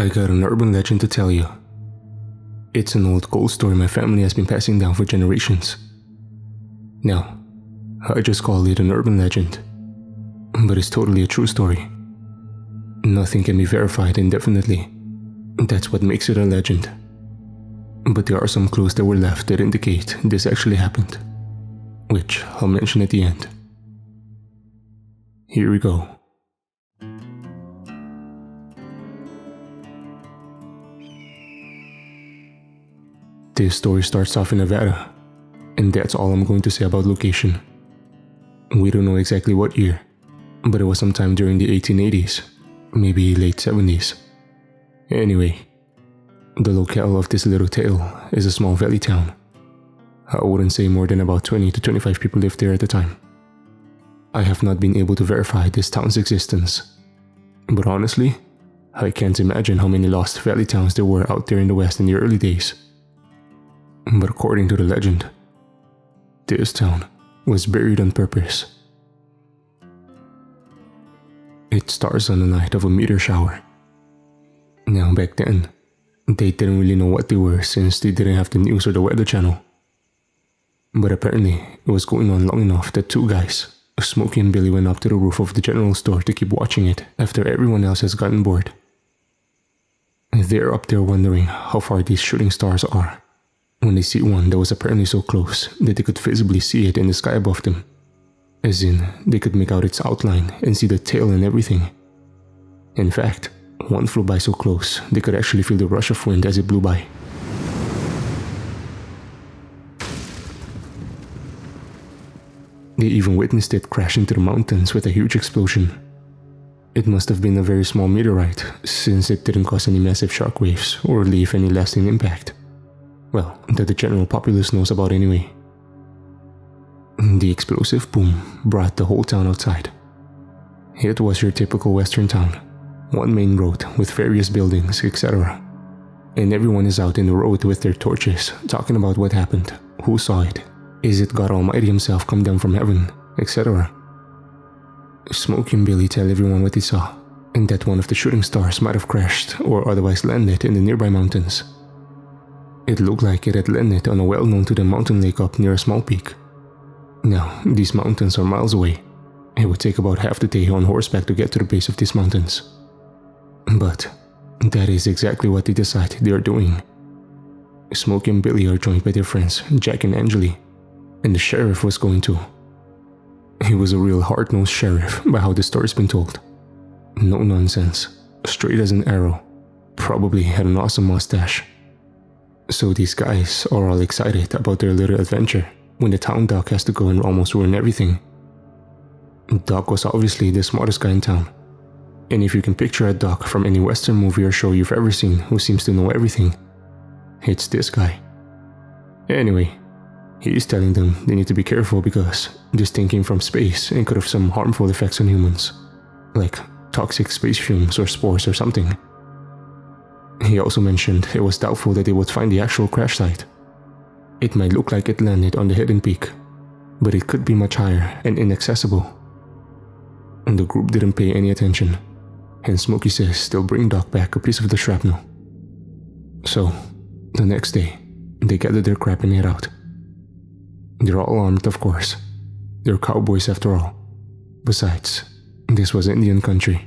I got an urban legend to tell you. It's an old ghost story my family has been passing down for generations. Now, I just call it an urban legend, but it's totally a true story. Nothing can be verified indefinitely. That's what makes it a legend. But there are some clues that were left that indicate this actually happened, which I'll mention at the end. Here we go. This story starts off in Nevada, and that's all I'm going to say about location. We don't know exactly what year, but it was sometime during the 1880s, maybe late 70s. Anyway, the locale of this little tale is a small valley town. I wouldn't say more than about 20 to 25 people lived there at the time. I have not been able to verify this town's existence, but honestly, I can't imagine how many lost valley towns there were out there in the West in the early days. But according to the legend, this town was buried on purpose. It starts on the night of a meteor shower. Now back then, they didn't really know what they were since they didn't have the news or the weather channel. But apparently, it was going on long enough that two guys, Smokey and Billy, went up to the roof of the general store to keep watching it after everyone else has gotten bored. They're up there wondering how far these shooting stars are, when they see one that was apparently so close that they could visibly see it in the sky above them. As in, they could make out its outline and see the tail and everything. In fact, one flew by so close they could actually feel the rush of wind as it blew by. They even witnessed it crash into the mountains with a huge explosion. It must have been a very small meteorite, since it didn't cause any massive shockwaves or leave any lasting impact. Well, that the general populace knows about anyway. The explosive boom brought the whole town outside. It was your typical western town, one main road with various buildings, etc. And everyone is out in the road with their torches, talking about what happened, who saw it, is it God Almighty himself come down from heaven, etc. Smokey and Billy tell everyone what they saw, and that one of the shooting stars might have crashed or otherwise landed in the nearby mountains. It looked like it had landed on a well-known to them mountain lake up near a small peak. Now, these mountains are miles away. It would take about half the day on horseback to get to the base of these mountains. But that is exactly what they decide they are doing. Smokey and Billy are joined by their friends Jack and Angeli, and the sheriff was going too. He was a real hard-nosed sheriff by how the story's been told. No nonsense, straight as an arrow, probably had an awesome mustache. So these guys are all excited about their little adventure when the town doc has to go and almost ruin everything. Doc was obviously the smartest guy in town. And if you can picture a doc from any western movie or show you've ever seen who seems to know everything, it's this guy. Anyway, he's telling them they need to be careful because this thing came from space and could have some harmful effects on humans, like toxic space fumes or spores or something. He also mentioned it was doubtful that they would find the actual crash site. It might look like it landed on the hidden peak, but it could be much higher and inaccessible. And the group didn't pay any attention, and Smokey says they'll bring Doc back a piece of the shrapnel. So, the next day, they gather their crap and head out. They're all armed, of course. They're cowboys after all. Besides, this was Indian country.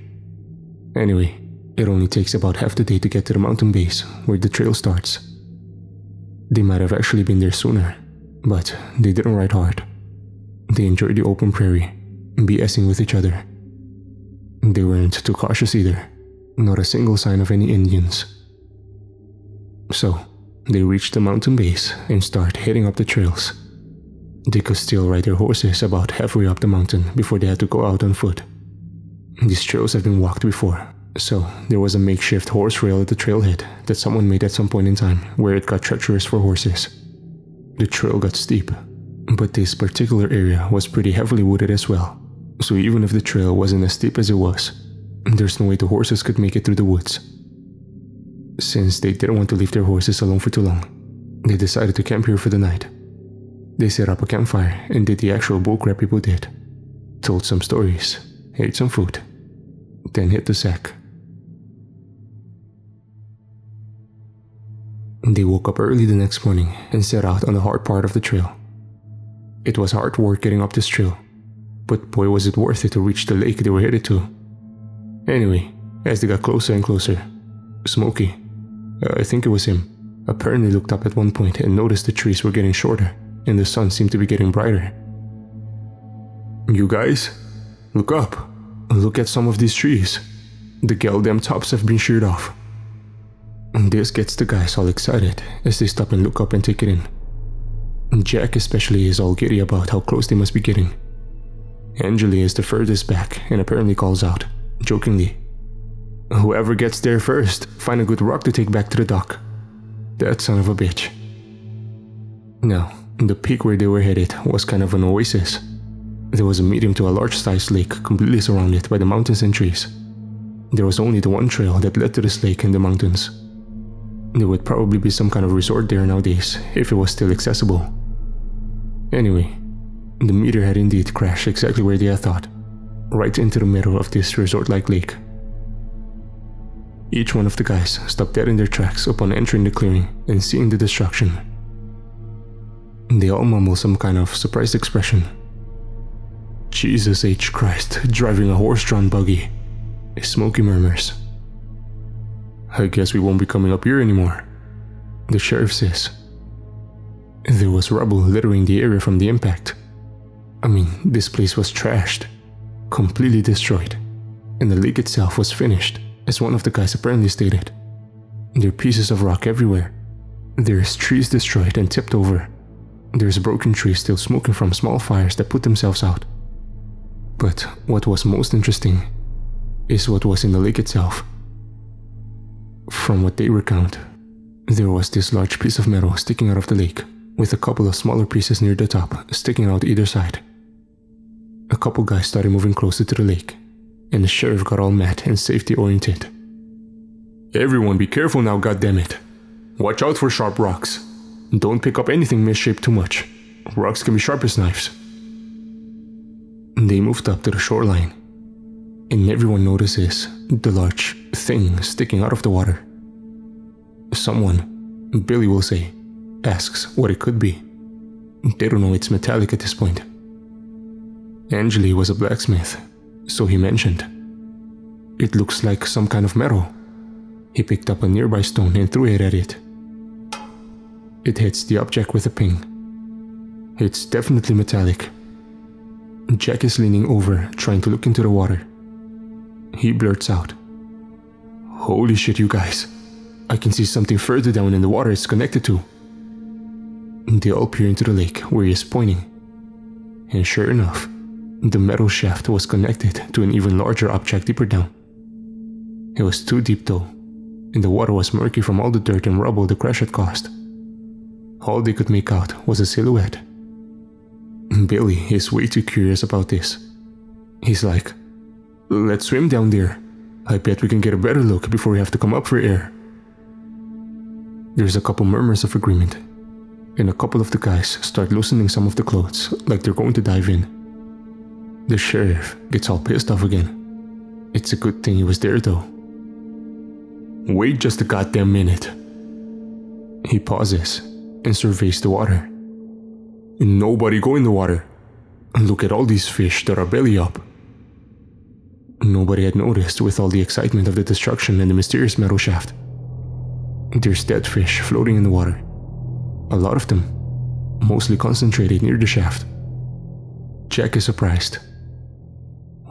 Anyway, it only takes about half the day to get to the mountain base where the trail starts. They might have actually been there sooner, but they didn't ride hard. They enjoyed the open prairie, BSing with each other. They weren't too cautious either, not a single sign of any Indians. So, they reached the mountain base and start heading up the trails. They could still ride their horses about halfway up the mountain before they had to go out on foot. These trails have been walked before, so there was a makeshift horse rail at the trailhead that someone made at some point in time where it got treacherous for horses. The trail got steep, but this particular area was pretty heavily wooded as well, so even if the trail wasn't as steep as it was, there's no way the horses could make it through the woods. Since they didn't want to leave their horses alone for too long, they decided to camp here for the night. They set up a campfire and did the actual bullcrap people did. Told some stories, ate some food, then hit the sack. They woke up early the next morning and set out on the hard part of the trail. It was hard work getting up this trail, but boy was it worth it to reach the lake they were headed to. Anyway, as they got closer and closer, Smokey, I think it was him, apparently looked up at one point and noticed the trees were getting shorter and the sun seemed to be getting brighter. "You guys, look up. Look at some of these trees. The goddamn tops have been sheared off." This gets the guys all excited as they stop and look up and take it in. Jack especially is all giddy about how close they must be getting. Angeli is the furthest back and apparently calls out, jokingly, "Whoever gets there first, find a good rock to take back to the dock." That son of a bitch. Now, the peak where they were headed was kind of an oasis. There was a medium to a large-sized lake completely surrounded by the mountains and trees. There was only the one trail that led to this lake in the mountains. There would probably be some kind of resort there nowadays if it was still accessible. Anyway, the meteor had indeed crashed exactly where they had thought, right into the middle of this resort-like lake. Each one of the guys stopped dead in their tracks upon entering the clearing and seeing the destruction. They all mumble some kind of surprised expression. "Jesus H. Christ, driving a horse-drawn buggy," Smokey murmurs. "I guess we won't be coming up here anymore," the sheriff says. There was rubble littering the area from the impact. I mean, this place was trashed, completely destroyed, and the lake itself was finished, as one of the guys apparently stated. There are pieces of rock everywhere. There's trees destroyed and tipped over. There's broken trees still smoking from small fires that put themselves out. But what was most interesting is what was in the lake itself. From what they recount, there was this large piece of metal sticking out of the lake, with a couple of smaller pieces near the top sticking out either side. A couple guys started moving closer to the lake, and the sheriff got all mad and safety-oriented. "Everyone be careful now, goddammit. Watch out for sharp rocks. Don't pick up anything misshaped too much. Rocks can be sharp as knives." They moved up to the shoreline, and everyone notices the large thing sticking out of the water. Someone, Billy will say, asks what it could be. They don't know it's metallic at this point. Angeli was a blacksmith, so he mentioned, "It looks like some kind of metal." He picked up a nearby stone and threw it at it. It hits the object with a ping. It's definitely metallic. Jack is leaning over, trying to look into the water. He blurts out, "Holy shit, you guys. I can see something further down in the water it's connected to." They all peer into the lake where he is pointing. And sure enough, the metal shaft was connected to an even larger object deeper down. It was too deep though, and the water was murky from all the dirt and rubble the crash had caused. All they could make out was a silhouette. Billy is way too curious about this. He's like, "Let's swim down there. I bet we can get a better look before we have to come up for air." There's a couple murmurs of agreement, and a couple of the guys start loosening some of the clothes like they're going to dive in. The sheriff gets all pissed off again. It's a good thing he was there though. "Wait just a goddamn minute." He pauses and surveys the water. "Nobody go in the water. Look at all these fish that are belly up." Nobody had noticed with all the excitement of the destruction and the mysterious metal shaft. There's dead fish floating in the water. A lot of them, mostly concentrated near the shaft. Jack is surprised.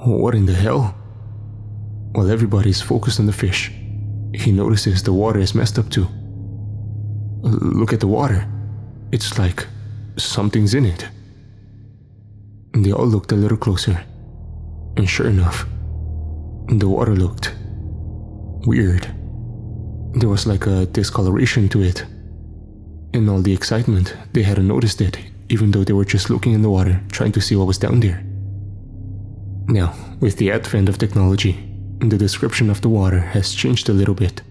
What in the hell? While everybody is focused on the fish, he notices the water is messed up too. Look at the water. It's like something's in it. They all looked a little closer, and sure enough, the water looked weird. There was like a discoloration to it. In all the excitement, they hadn't noticed it, even though they were just looking in the water, trying to see what was down there. Now, with the advent of technology, the description of the water has changed a little bit.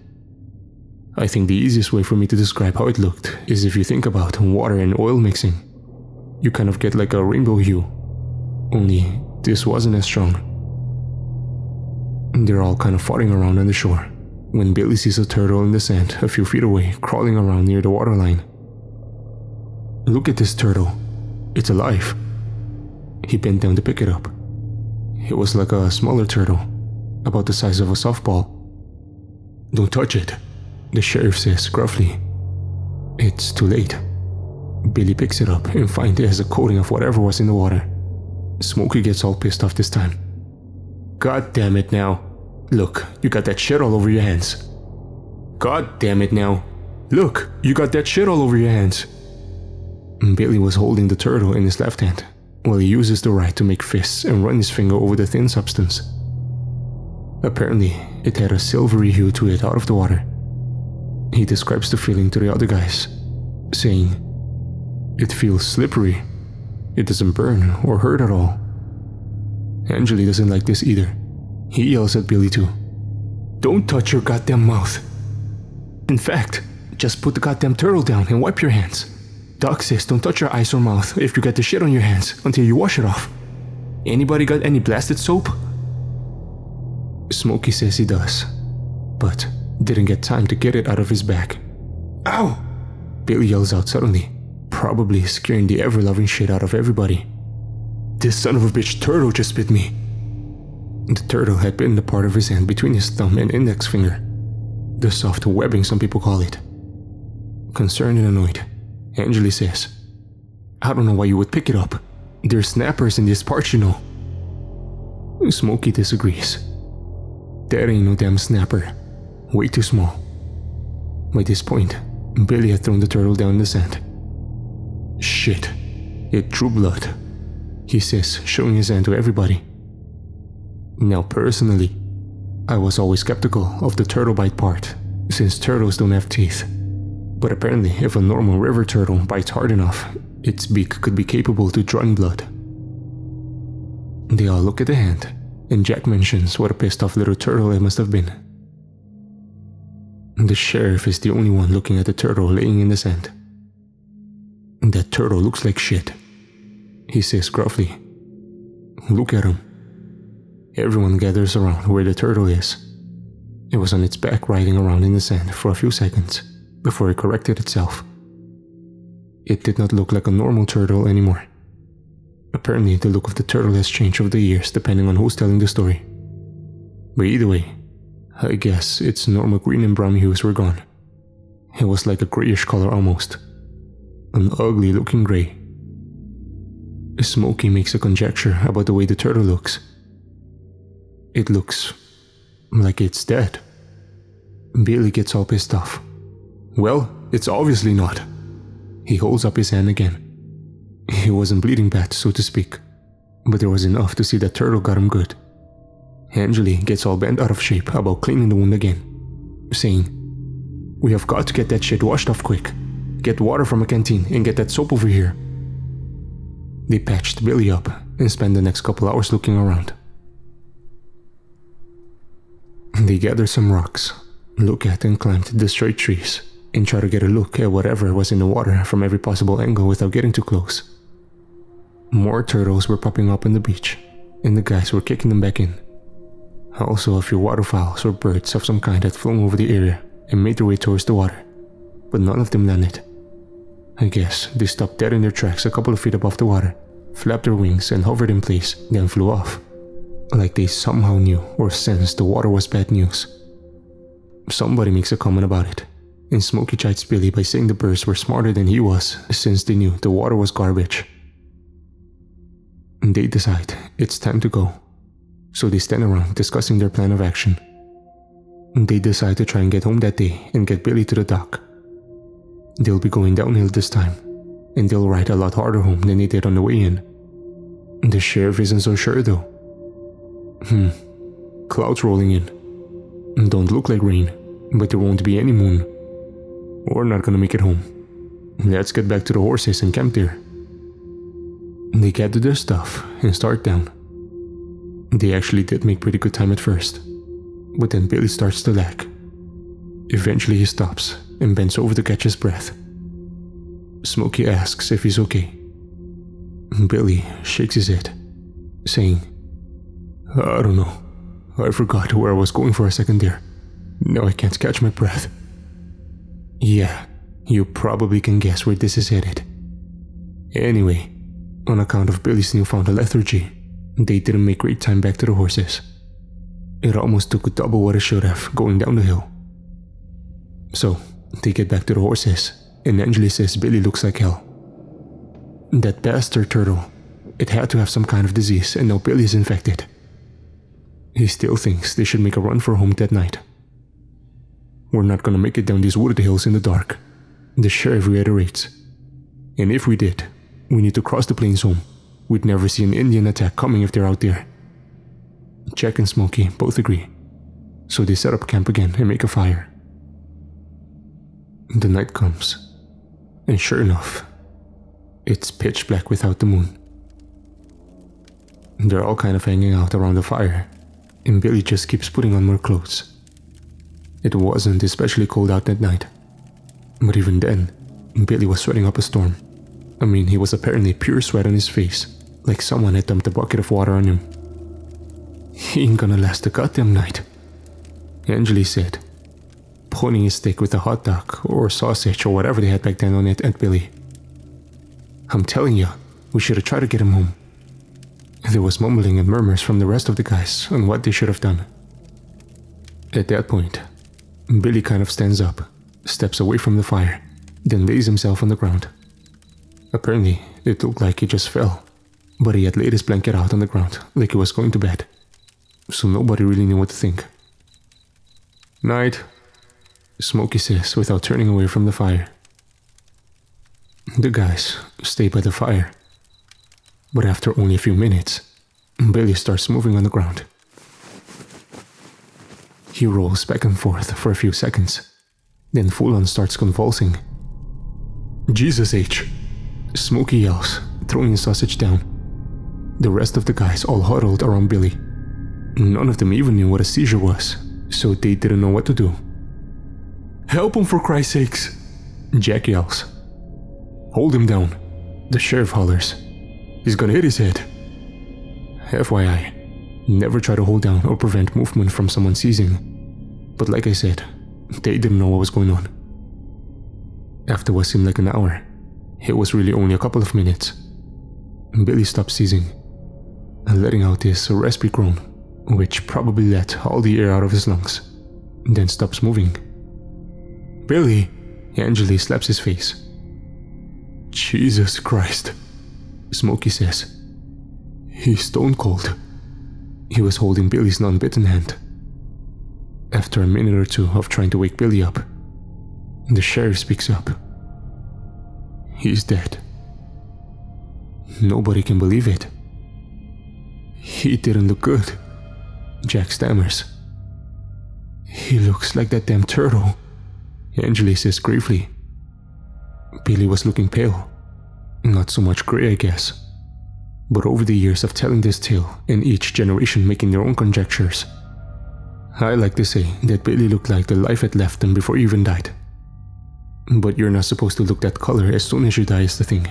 I think the easiest way for me to describe how it looked is if you think about water and oil mixing. You kind of get like a rainbow hue, only this wasn't as strong. They're all kind of floating around on the shore, when Billy sees a turtle in the sand a few feet away crawling around near the waterline. "Look at this turtle. It's alive." He bent down to pick it up. It was like a smaller turtle, about the size of a softball. "Don't touch it," the sheriff says gruffly. It's too late. Billy picks it up and finds it has a coating of whatever was in the water. Smokey gets all pissed off this time. "God damn it now. Look, you got that shit all over your hands. God damn it now. Look, you got that shit all over your hands." Billy was holding the turtle in his left hand, while he uses the right to make fists and run his finger over the thin substance. Apparently, it had a silvery hue to it out of the water. He describes the feeling to the other guys, saying, "It feels slippery. It doesn't burn or hurt at all." Angeli doesn't like this either. He yells at Billy too. "Don't touch your goddamn mouth. In fact, just put the goddamn turtle down and wipe your hands. Doc says don't touch your eyes or mouth if you get the shit on your hands until you wash it off. Anybody got any blasted soap?" Smokey says he does, but didn't get time to get it out of his bag. "Ow!" Billy yells out suddenly, probably scaring the ever-loving shit out of everybody. "This son of a bitch turtle just bit me." The turtle had bitten the part of his hand between his thumb and index finger. The soft webbing, some people call it. Concerned and annoyed, Angeli says, "I don't know why you would pick it up. There's snappers in this part, you know." Smokey disagrees. "That ain't no damn snapper. Way too small." By this point, Billy had thrown the turtle down in the sand. "Shit, it drew blood," he says, showing his hand to everybody. Now personally, I was always skeptical of the turtle bite part, since turtles don't have teeth. But apparently, if a normal river turtle bites hard enough, its beak could be capable to drawing blood. They all look at the hand, and Jack mentions what a pissed off little turtle it must have been. The sheriff is the only one looking at the turtle laying in the sand. "That turtle looks like shit," he says gruffly. "Look at him." Everyone gathers around where the turtle is. It was on its back riding around in the sand for a few seconds before it corrected itself. It did not look like a normal turtle anymore. Apparently, the look of the turtle has changed over the years depending on who's telling the story. But either way, I guess its normal green and brown hues were gone. It was like a grayish color almost. An ugly looking gray. Smokey makes a conjecture about the way the turtle looks. It looks like it's dead. Billy gets all pissed off. "Well, it's obviously not." He holds up his hand again. He wasn't bleeding bad, so to speak, but there was enough to see that turtle got him good. Angeli gets all bent out of shape about cleaning the wound again, saying, "We have got to get that shit washed off quick. Get water from a canteen and get that soap over here." They patched Billy up and spent the next couple hours looking around. They gathered some rocks, looked at and climbed the straight trees, and tried to get a look at whatever was in the water from every possible angle without getting too close. More turtles were popping up on the beach, and the guys were kicking them back in. Also, a few waterfowls or birds of some kind had flown over the area and made their way towards the water, but none of them landed. I guess they stopped dead in their tracks a couple of feet above the water, flapped their wings and hovered in place, then flew off. Like they somehow knew or sensed the water was bad news. Somebody makes a comment about it, and Smokey chides Billy by saying the birds were smarter than he was since they knew the water was garbage. They decide it's time to go, so they stand around discussing their plan of action. They decide to try and get home that day and get Billy to the dock. They'll be going downhill this time, and they'll ride a lot harder home than they did on the way in. The sheriff isn't so sure though. Clouds rolling in. Don't look like rain, but there won't be any moon. We're not gonna make it home. Let's get back to the horses and camp there. They gather their stuff and start down. They actually did make pretty good time at first, but then Billy starts to lag. Eventually he stops and bends over to catch his breath. Smokey asks if he's okay. Billy shakes his head, saying, "I don't know. I forgot where I was going for a second there. Now I can't catch my breath. Yeah, you probably can guess where this is headed. Anyway, on account of Billy's newfound lethargy, they didn't make great time back to the horses. It almost took double what it should have going down the hill. So, they get back to the horses, and Angeli says Billy looks like hell. That bastard turtle, it had to have some kind of disease, and now Billy is infected. He still thinks they should make a run for home that night. We're not gonna make it down these wooded hills in the dark, the sheriff reiterates. And if we did, we need to cross the plains home. We'd never see an Indian attack coming if they're out there. Jack and Smokey both agree, so they set up camp again and make a fire. The night comes, and sure enough, it's pitch black without the moon. They're all kind of hanging out around the fire, and Billy just keeps putting on more clothes. It wasn't especially cold out that night, but even then, Billy was sweating up a storm. I mean, he was apparently pure sweat on his face, like someone had dumped a bucket of water on him. He ain't gonna last a goddamn night, Angeli said, pointing his stick with a hot dog or sausage or whatever they had back then on it at Billy. I'm telling you, we should have tried to get him home. There was mumbling and murmurs from the rest of the guys on what they should have done. At that point, Billy kind of stands up, steps away from the fire, then lays himself on the ground. Apparently, it looked like he just fell, but he had laid his blanket out on the ground like he was going to bed, so nobody really knew what to think. Night, Smokey says without turning away from the fire. The guys stay by the fire, but after only a few minutes, Billy starts moving on the ground. He rolls back and forth for a few seconds, then full-on starts convulsing. Jesus H! Smokey yells, throwing his sausage down. The rest of the guys all huddled around Billy. None of them even knew what a seizure was, so they didn't know what to do. Help him for Christ's sakes! Jack yells. Hold him down, the sheriff hollers. He's gonna hit his head. FYI, never try to hold down or prevent movement from someone seizing. But like I said, they didn't know what was going on. After what seemed like an hour, it was really only a couple of minutes. Billy stopped seizing, letting out this raspy groan, which probably let all the air out of his lungs, then stops moving. Billy! Angeli slaps his face. Jesus Christ, Smokey says. He's stone cold. He was holding Billy's non-bitten hand. After a minute or two of trying to wake Billy up, the sheriff speaks up. He's dead. Nobody can believe it. He didn't look good, Jack stammers. He looks like that damn turtle, Angeli says gravely. Billy was looking pale. Not so much gray, I guess. But over the years of telling this tale and each generation making their own conjectures, I like to say that Billy looked like the life had left him before he even died. But you're not supposed to look that color as soon as you die is the thing.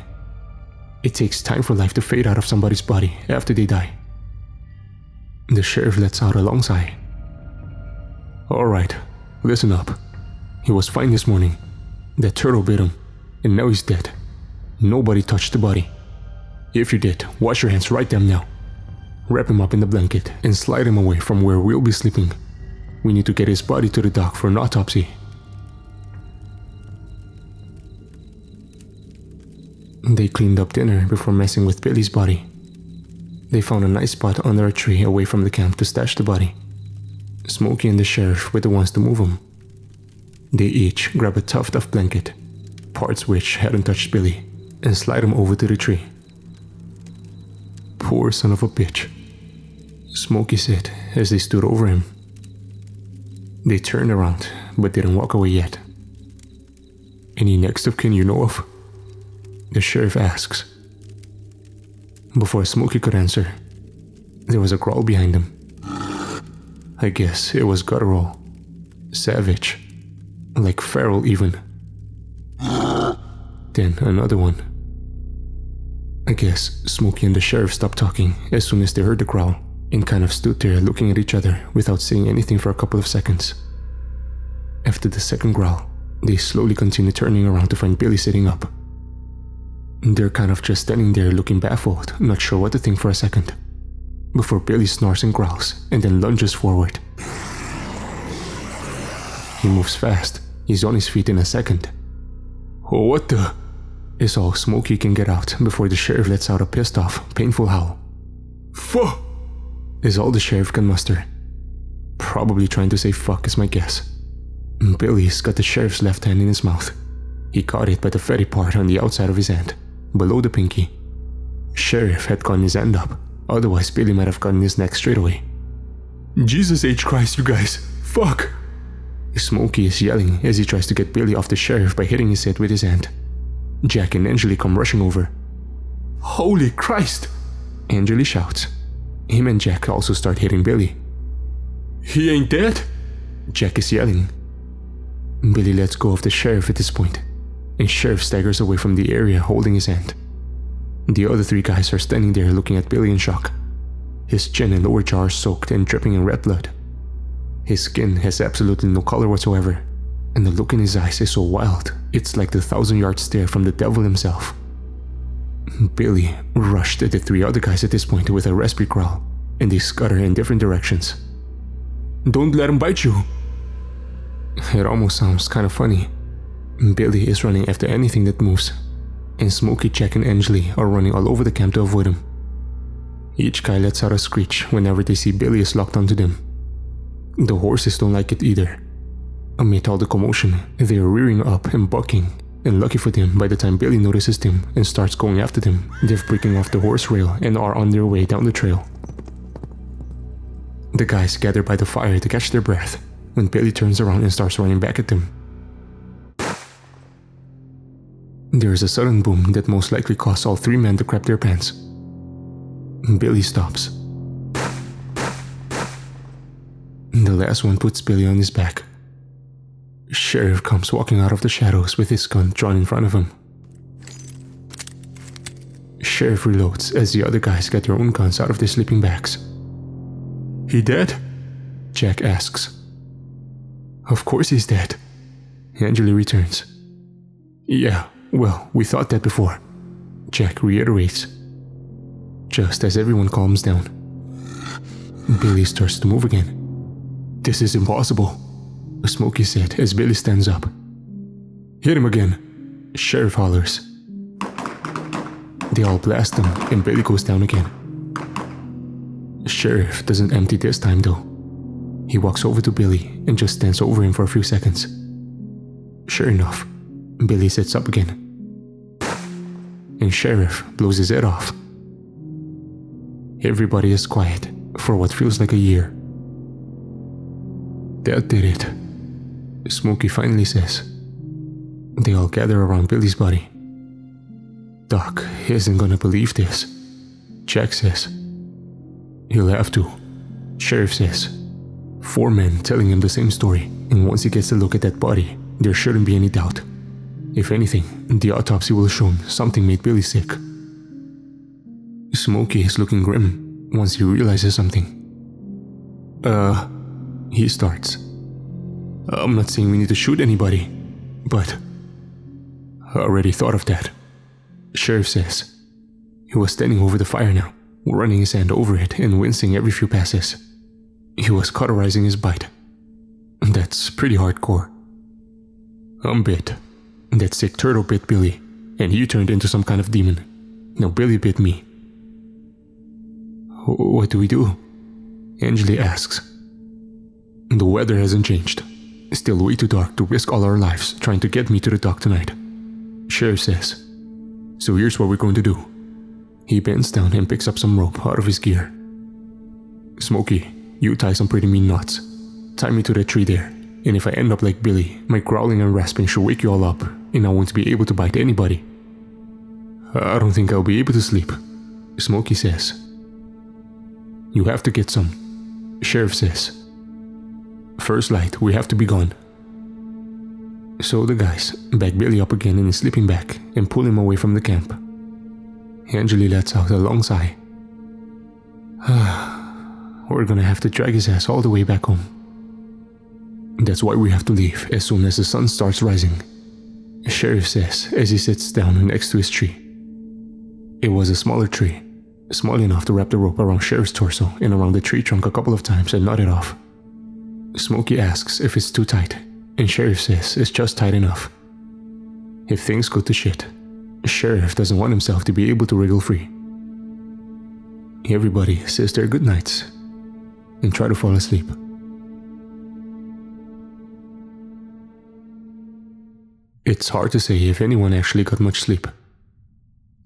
It takes time for life to fade out of somebody's body after they die. The sheriff lets out a long sigh. Alright, listen up. He was fine this morning. That turtle bit him, and now he's dead. Nobody touched the body. If you did, wash your hands right damn now. Wrap him up in the blanket and slide him away from where we'll be sleeping. We need to get his body to the dock for an autopsy. They cleaned up dinner before messing with Billy's body. They found a nice spot under a tree away from the camp to stash the body. Smokey and the sheriff were the ones to move him. They each grab a tuft of blanket, parts which hadn't touched Billy, and slide him over to the tree. Poor son of a bitch, Smokey said as they stood over him. They turned around, but didn't walk away yet. Any next of kin you know of? The sheriff asks. Before Smokey could answer, there was a growl behind him. I guess it was guttural, savage, like feral even. Then another one. I guess Smokey and the sheriff stopped talking as soon as they heard the growl and kind of stood there looking at each other without saying anything for a couple of seconds. After the second growl, they slowly continue turning around to find Billy sitting up. They're kind of just standing there looking baffled, not sure what to think for a second, before Billy snarls and growls and then lunges forward. He moves fast. He's on his feet in a second. "Oh, what the?" is all Smokey can get out before the sheriff lets out a pissed off, painful howl. "Fuck!" is all the sheriff can muster. Probably trying to say fuck is my guess. Billy's got the sheriff's left hand in his mouth. He caught it by the fatty part on the outside of his hand, below the pinky. Sheriff had gotten his hand up, otherwise Billy might have gotten his neck straight away. "Jesus H. Christ, you guys! Fuck!" Smokey is yelling as he tries to get Billy off the sheriff by hitting his head with his hand. Jack and Angeli come rushing over. "Holy Christ!" Angeli shouts. Him and Jack also start hitting Billy. "He ain't dead?" Jack is yelling. Billy lets go of the sheriff at this point, and Sheriff staggers away from the area holding his hand. The other three guys are standing there looking at Billy in shock. His chin and lower jaw are soaked and dripping in red blood. His skin has absolutely no color whatsoever, and the look in his eyes is so wild, it's like the 1,000-yard stare from the devil himself. Billy rushed at the three other guys at this point with a raspy growl, and they scutter in different directions. "Don't let him bite you!" It almost sounds kind of funny. Billy is running after anything that moves, and Smokey, Jack, and Angeli are running all over the camp to avoid him. Each guy lets out a screech whenever they see Billy is locked onto them. The horses don't like it either. Amid all the commotion, they are rearing up and bucking, and lucky for them, by the time Billy notices them and starts going after them, they've breaking off the horse rail and are on their way down the trail. The guys gather by the fire to catch their breath when Billy turns around and starts running back at them. There is a sudden boom that most likely caused all three men to crap their pants. Billy stops. The last one puts Billy on his back. Sheriff comes walking out of the shadows with his gun drawn in front of him. Sheriff reloads as the other guys get their own guns out of their sleeping bags. "He dead?" Jack asks. "Of course he's dead," Angeli returns. "Yeah, well, we thought that before," Jack reiterates. Just as everyone calms down, Billy starts to move again. "This is impossible," Smokey said as Billy stands up. "Hit him again," Sheriff hollers. They all blast him and Billy goes down again. Sheriff doesn't empty this time though. He walks over to Billy and just stands over him for a few seconds. Sure enough, Billy sits up again, and Sheriff blows his head off. Everybody is quiet for what feels like a year. "That did it," Smokey finally says. They all gather around Billy's body. "Doc isn't gonna believe this," Jack says. "He'll have to," Sheriff says. 4 men telling him the same story, and once he gets a look at that body, there shouldn't be any doubt. If anything, the autopsy will have shown something made Billy sick. Smokey is looking grim once he realizes something. He starts. "I'm not saying we need to shoot anybody, but I already thought of that," Sheriff says. He was standing over the fire now, running his hand over it and wincing every few passes. He was cauterizing his bite. That's pretty hardcore. "I'm bit. That sick turtle bit Billy, and he turned into some kind of demon. Now Billy bit me." "What do we do?" Angeli asks. "The weather hasn't changed. Still way too dark to risk all our lives trying to get me to the dock tonight," Sheriff says. "So here's what we're going to do." He bends down and picks up some rope out of his gear. "Smokey, you tie some pretty mean knots. Tie me to that tree there, and if I end up like Billy, my growling and rasping should wake you all up, and I won't be able to bite anybody." "I don't think I'll be able to sleep," Smokey says. "You have to get some," Sheriff says. "First light, we have to be gone." So the guys back Billy up again in his sleeping bag and pull him away from the camp. Angeli lets out a long sigh. "We're gonna have to drag his ass all the way back home." That's why we have to leave as soon as the sun starts rising, Sheriff says as he sits down next to his tree. It was a smaller tree, small enough to wrap the rope around Sheriff's torso and around the tree trunk a couple of times and knot it off. Smokey asks if it's too tight, and Sheriff says it's just tight enough. If things go to shit, Sheriff doesn't want himself to be able to wriggle free. Everybody says their good nights and try to fall asleep. It's hard to say if anyone actually got much sleep,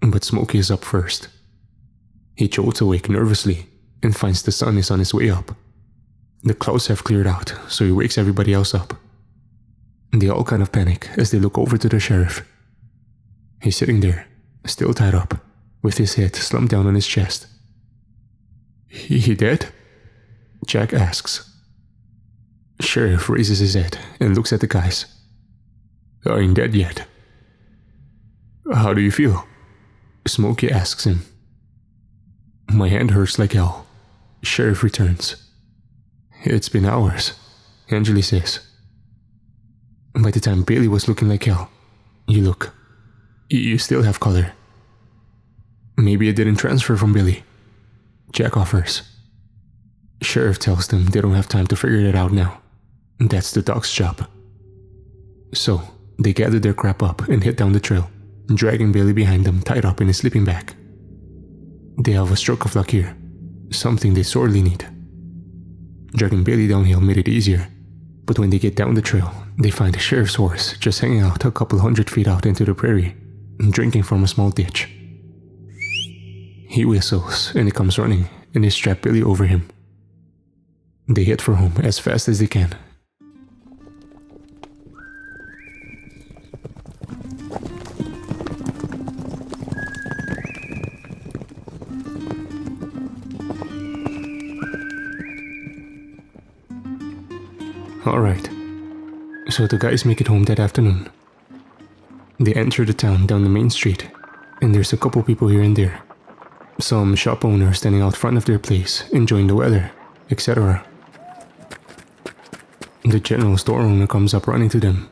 but Smokey is up first. He jolts awake nervously and finds the sun is on its way up. The clouds have cleared out, so he wakes everybody else up. They all kind of panic as they look over to the sheriff. He's sitting there, still tied up, with his head slumped down on his chest. He dead? Jack asks. Sheriff raises his head and looks at the guys. I ain't dead yet. How do you feel? Smokey asks him. My hand hurts like hell, Sheriff returns. It's been hours, Angeli says. By the time Bailey was looking like hell, you look. You still have color. Maybe it didn't transfer from Billy, Jack offers. Sheriff tells them they don't have time to figure it out now. That's the doc's job. So, they gather their crap up and head down the trail, dragging Bailey behind them tied up in his sleeping bag. They have a stroke of luck here, something they sorely need. Dragging Bailey downhill made it easier, but when they get down the trail, they find the sheriff's horse just hanging out a couple 100 feet out into the prairie, drinking from a small ditch. He whistles and he comes running and they strap Billy over him. They head for home as fast as they can. Alright, so the guys make it home that afternoon. They enter the town down the main street, and there's a couple people here and there. Some shop owners standing out front of their place, enjoying the weather, etc. The general store owner comes up running to them,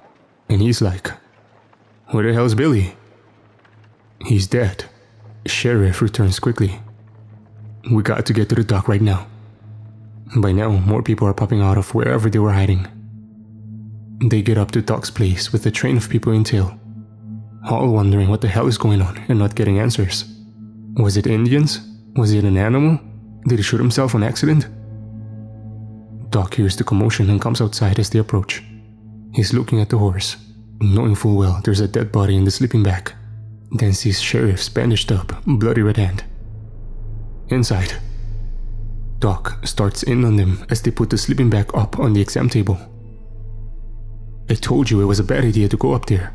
and he's like, "Where the hell's Billy?" "He's dead," Sheriff returns quickly. "We got to get to the dock right now." By now, more people are popping out of wherever they were hiding. They get up to Doc's place with a train of people in tail, all wondering what the hell is going on and not getting answers. Was it Indians? Was it an animal? Did he shoot himself on accident? Doc hears the commotion and comes outside as they approach. He's looking at the horse, knowing full well there's a dead body in the sleeping bag, then sees Sheriff's bandaged up, bloody red hand. Inside, Doc starts in on them as they put the sleeping bag up on the exam table. "I told you it was a bad idea to go up there.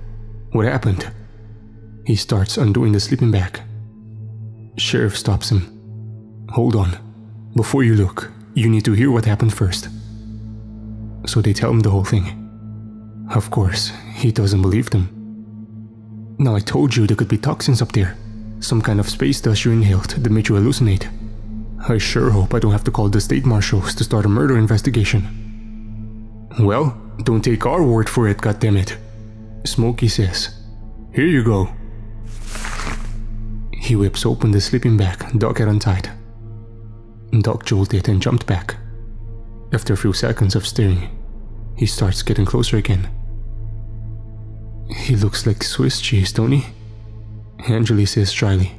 What happened?" He starts undoing the sleeping bag. Sheriff stops him. "Hold on. Before you look, you need to hear what happened first." So they tell him the whole thing. Of course, he doesn't believe them. "Now I told you there could be toxins up there. Some kind of space dust you inhaled that made you hallucinate. I sure hope I don't have to call the state marshals to start a murder investigation." "Well, don't take our word for it, goddammit," Smokey says. "Here you go." He whips open the sleeping bag Doc had untied. Doc jolted and jumped back. After a few seconds of staring, he starts getting closer again. "He looks like Swiss cheese, don't he?" Angeli says dryly.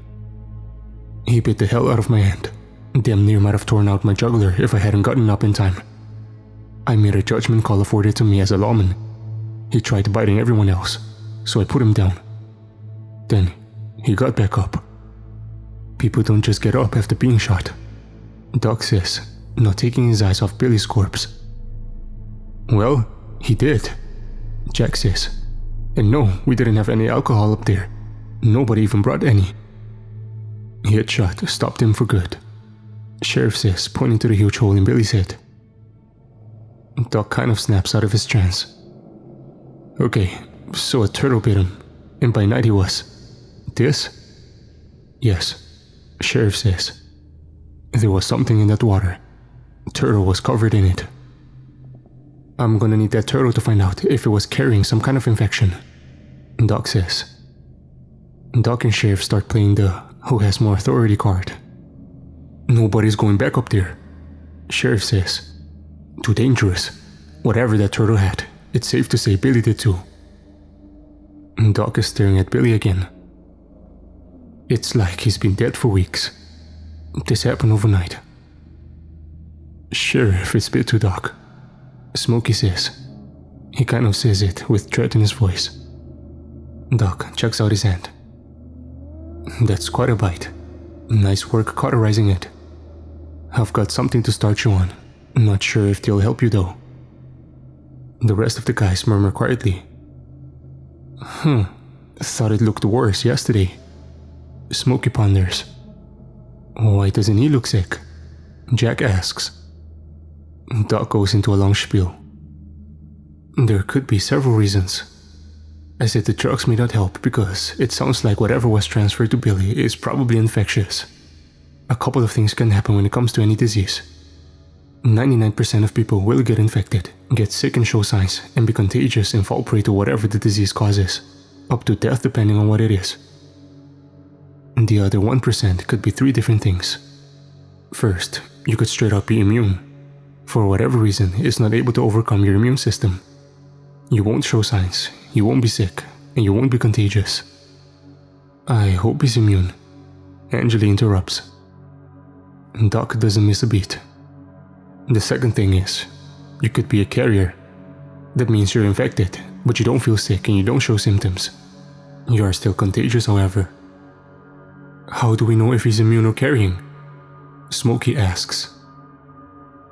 "He bit the hell out of my hand. Damn near might have torn out my jugular if I hadn't gotten up in time. I made a judgment call afforded to me as a lawman. He tried biting everyone else, so I put him down. Then, he got back up. People don't just get up after being shot," Doc says, not taking his eyes off Billy's corpse. "Well, he did," Jack says. "And no, we didn't have any alcohol up there. Nobody even brought any." "Headshot stopped him for good," Sheriff says, pointing to the huge hole in Billy's head. Doc kind of snaps out of his trance. "Okay, so a turtle bit him, and by night he was... this?" "Yes," Sheriff says. "There was something in that water. Turtle was covered in it." I'm gonna need that turtle to find out if it was carrying some kind of infection, Doc says. Doc and Sheriff start playing the who has more authority card. Nobody's going back up there, Sheriff says. Too dangerous. Whatever that turtle had, it's safe to say Billy did too. Doc is staring at Billy again. It's like he's been dead for weeks. This happened overnight. Sheriff, it's bit too Doc, Smokey says. He kind of says it with dread in his voice. Doc checks out his hand. That's quite a bite. Nice work cauterizing it. I've got something to start you on. Not sure if they'll help you though. The rest of the guys murmur quietly. Thought it looked worse yesterday. Smokey ponders. Why doesn't he look sick? Jack asks. Doc goes into a long spiel. There could be several reasons. I said the drugs may not help because it sounds like whatever was transferred to Billy is probably infectious. A couple of things can happen when it comes to any disease. 99% of people will get infected, get sick and show signs, and be contagious and fall prey to whatever the disease causes, up to death depending on what it is. The other 1% could be 3 different things. First, you could straight up be immune. For whatever reason, it's not able to overcome your immune system. You won't show signs, you won't be sick, and you won't be contagious. I hope he's immune, Angela interrupts. Doc doesn't miss a beat. The second thing is, you could be a carrier. That means you're infected, but you don't feel sick and you don't show symptoms. You are still contagious, however. How do we know if he's immune or carrying? Smokey asks.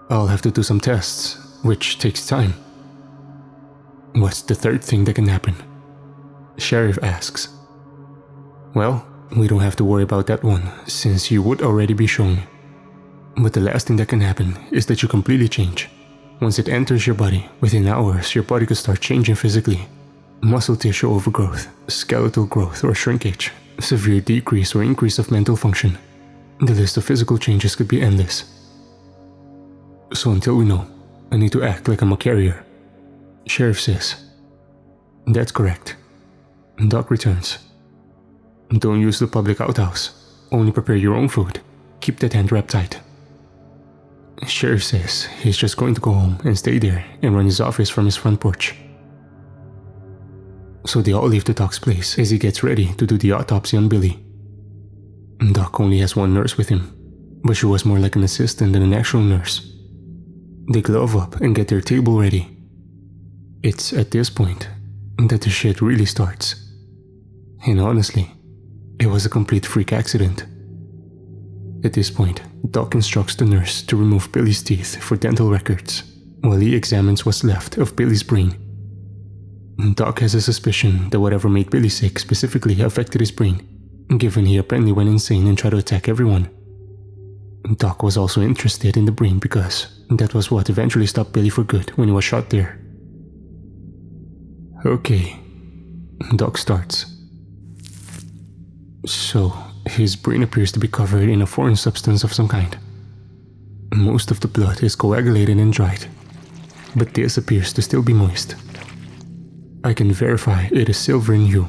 I'll have to do some tests, which takes time. What's the third thing that can happen? Sheriff asks. Well, we don't have to worry about that one, since you would already be shown. But the last thing that can happen is that you completely change. Once it enters your body, within hours your body could start changing physically. Muscle tissue overgrowth, skeletal growth or shrinkage, severe decrease or increase of mental function. The list of physical changes could be endless. So until we know, I need to act like I'm a carrier, Sheriff says. That's correct. Doc returns. Don't use the public outhouse. Only prepare your own food. Keep that hand wrapped tight. Sheriff says he's just going to go home and stay there and run his office from his front porch. So they all leave the Doc's place as he gets ready to do the autopsy on Billy. Doc only has one nurse with him, but she was more like an assistant than an actual nurse. They glove up and get their table ready. It's at this point that the shit really starts. And honestly, it was a complete freak accident. At this point, Doc instructs the nurse to remove Billy's teeth for dental records, while he examines what's left of Billy's brain. Doc has a suspicion that whatever made Billy sick specifically affected his brain, given he apparently went insane and tried to attack everyone. Doc was also interested in the brain because that was what eventually stopped Billy for good when he was shot there. Okay, Doc starts. So, his brain appears to be covered in a foreign substance of some kind. Most of the blood is coagulated and dried, but this appears to still be moist. I can verify it is silver in hue.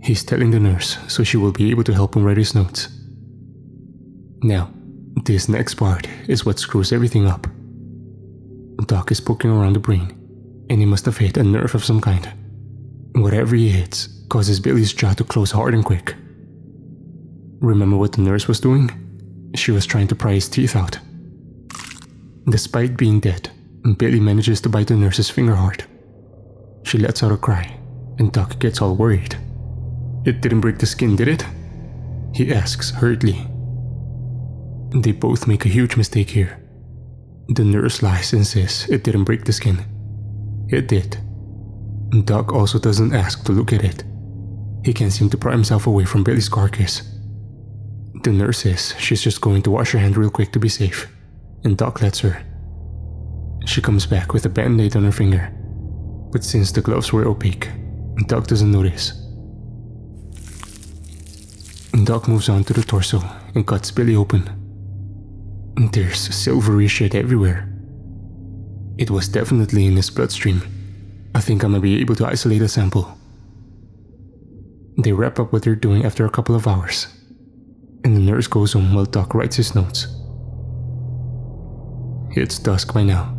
He's telling the nurse so she will be able to help him write his notes. Now, this next part is what screws everything up. Doc is poking around the brain, and he must have hit a nerve of some kind. Whatever he hits causes Billy's jaw to close hard and quick. Remember what the nurse was doing? She was trying to pry his teeth out. Despite being dead, Billy manages to bite the nurse's finger hard. She lets out a cry, and Doc gets all worried. It didn't break the skin, did it? He asks hurriedly. They both make a huge mistake here. The nurse lies and says it didn't break the skin. It did. Doc also doesn't ask to look at it. He can't seem to pry himself away from Billy's carcass. The nurse says she's just going to wash her hand real quick to be safe, and Doc lets her. She comes back with a band-aid on her finger, but since the gloves were opaque, Doc doesn't notice. Doc moves on to the torso and cuts Billy open. There's silvery shit everywhere. It was definitely in his bloodstream. I think I might be able to isolate a sample. They wrap up what they're doing after a couple of hours, and the nurse goes home while Doc writes his notes. It's dusk by now,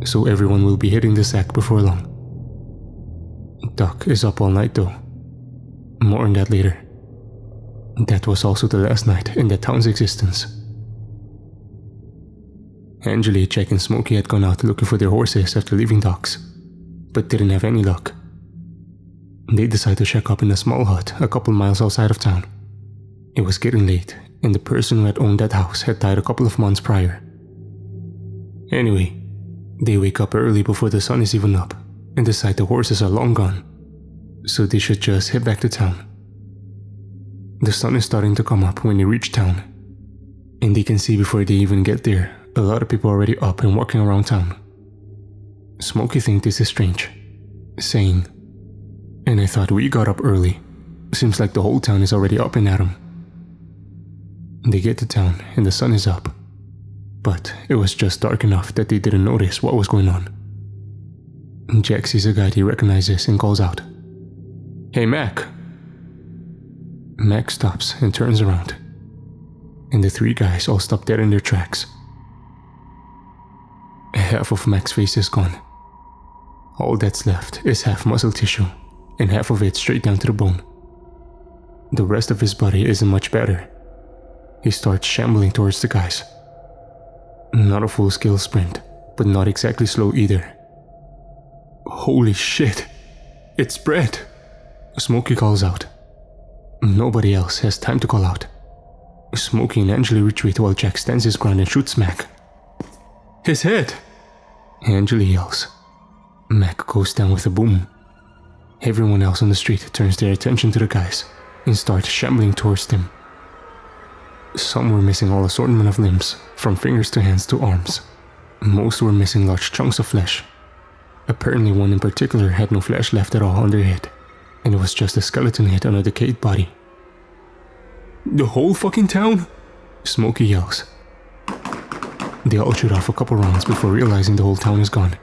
so everyone will be hitting the sack before long. Doc is up all night though. More on that later. That was also the last night in the town's existence. Angeli, Jack and Smokey had gone out looking for their horses after leaving Doc's, but didn't have any luck. They decided to check up in a small hut a couple miles outside of town. It was getting late, and the person who had owned that house had died a couple of months prior. Anyway, they wake up early before the sun is even up and decide the horses are long gone, so they should just head back to town. The sun is starting to come up when they reach town, and they can see before they even get there a lot of people already up and walking around town. Smokey thinks this is strange, saying, "And I thought we got up early. Seems like the whole town is already up and at 'em." They get to town and the sun is up, but it was just dark enough that they didn't notice what was going on. Jack sees a guy he recognizes and calls out, "Hey Mac!" Mac stops and turns around, and the three guys all stop dead in their tracks. Half of Mac's face is gone. All that's left is half muscle tissue, and half of it straight down to the bone. The rest of his body isn't much better. He starts shambling towards the guys. Not a full-scale sprint, but not exactly slow either. "Holy shit! It's Brett!" Smokey calls out. Nobody else has time to call out. Smokey and Angeli retreat while Jack stands his ground and shoots Mac. "His head!" Angeli yells. Mac goes down with a boom. Everyone else on the street turns their attention to the guys and starts shambling towards them. Some were missing all assortment of limbs, from fingers to hands to arms. Most were missing large chunks of flesh. Apparently one in particular had no flesh left at all on their head, and it was just a skeleton head on a decayed body. "The whole fucking town?" Smokey yells. They all shoot off a couple rounds before realizing the whole town is gone.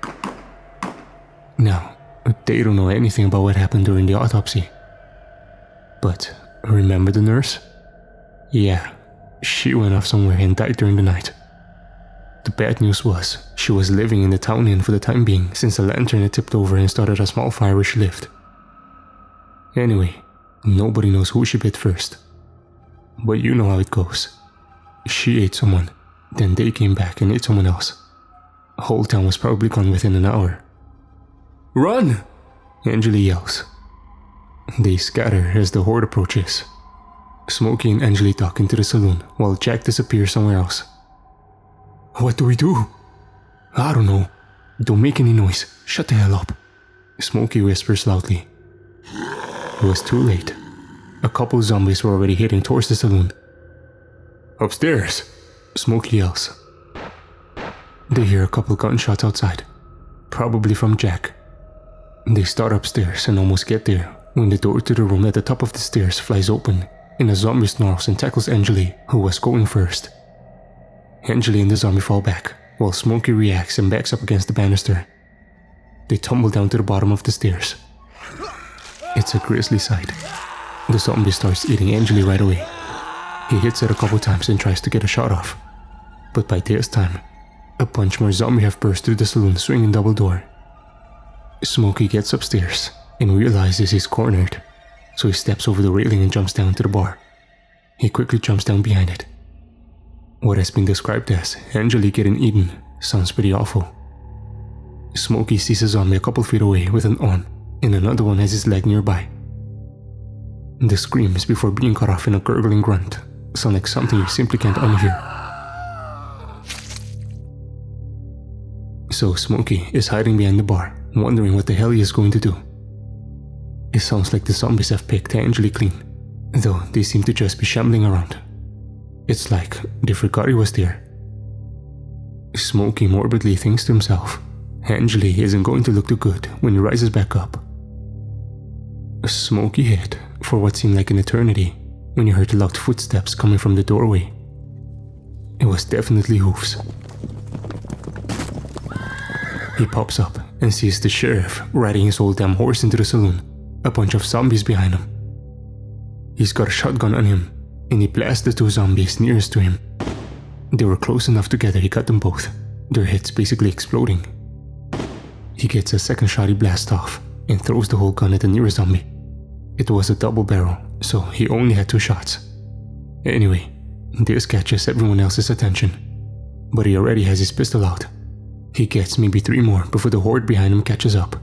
Now, they don't know anything about what happened during the autopsy. But remember the nurse? Yeah, she went off somewhere and died during the night. The bad news was, she was living in the town inn for the time being since the lantern had tipped over and started a small fire where she lived. Anyway, nobody knows who she bit first. But you know how it goes. She ate someone, then they came back and ate someone else. The whole town was probably gone within an hour. "Run!" Angeli yells. They scatter as the horde approaches. Smokey and Angeli duck into the saloon while Jack disappears somewhere else. "What do we do?" "I don't know. Don't make any noise. Shut the hell up," Smokey whispers loudly. It was too late. A couple zombies were already heading towards the saloon. "Upstairs!" Smokey yells. They hear a couple gunshots outside, probably from Jack. They start upstairs and almost get there when the door to the room at the top of the stairs flies open and a zombie snarls and tackles Angeli, who was going first. Angeli and the zombie fall back, while Smokey reacts and backs up against the banister. They tumble down to the bottom of the stairs. It's a grisly sight. The zombie starts eating Angeli right away. He hits it a couple times and tries to get a shot off. But by this time, a bunch more zombies have burst through the saloon swinging double door. Smokey gets upstairs and realizes he's cornered, so he steps over the railing and jumps down to the bar. He quickly jumps down behind it. What has been described as Angeli getting eaten sounds pretty awful. Smokey sees a zombie a couple feet away with an arm, and another one has his leg nearby. The screams before being cut off in a gurgling grunt sound like something you simply can't unhear. So Smokey is hiding behind the bar, wondering what the hell he is going to do. It sounds like the zombies have picked Angeli clean, though they seem to just be shambling around. It's like they forgot he was there. Smokey morbidly thinks to himself, Angeli isn't going to look too good when he rises back up. Smokey hid for what seemed like an eternity when he heard loud footsteps coming from the doorway. It was definitely hoofs. He pops up and sees the sheriff riding his old damn horse into the saloon, a bunch of zombies behind him. He's got a shotgun on him, and he blasts the two zombies nearest to him. They were close enough together he got them both, their heads basically exploding. He gets a second shot he blasts off, and throws the whole gun at the nearest zombie. It was a double barrel, so he only had 2 shots. Anyway, this catches everyone else's attention, but he already has his pistol out. He gets maybe 3 more before the horde behind him catches up.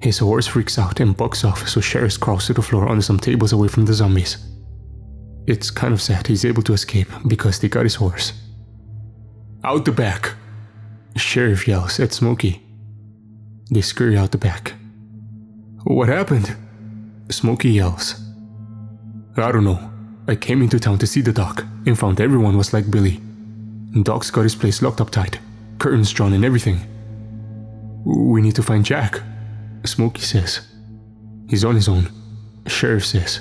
His horse freaks out and bucks off, so Sheriff crawls to the floor under some tables away from the zombies. It's kind of sad he's able to escape because they got his horse. "Out the back!" Sheriff yells at Smokey. They scurry out the back. "What happened?" Smokey yells. "I don't know. I came into town to see the doc and found everyone was like Billy. Doc's got his place locked up tight, curtains drawn and everything. We need to find Jack," Smokey says. "He's on his own," Sheriff says.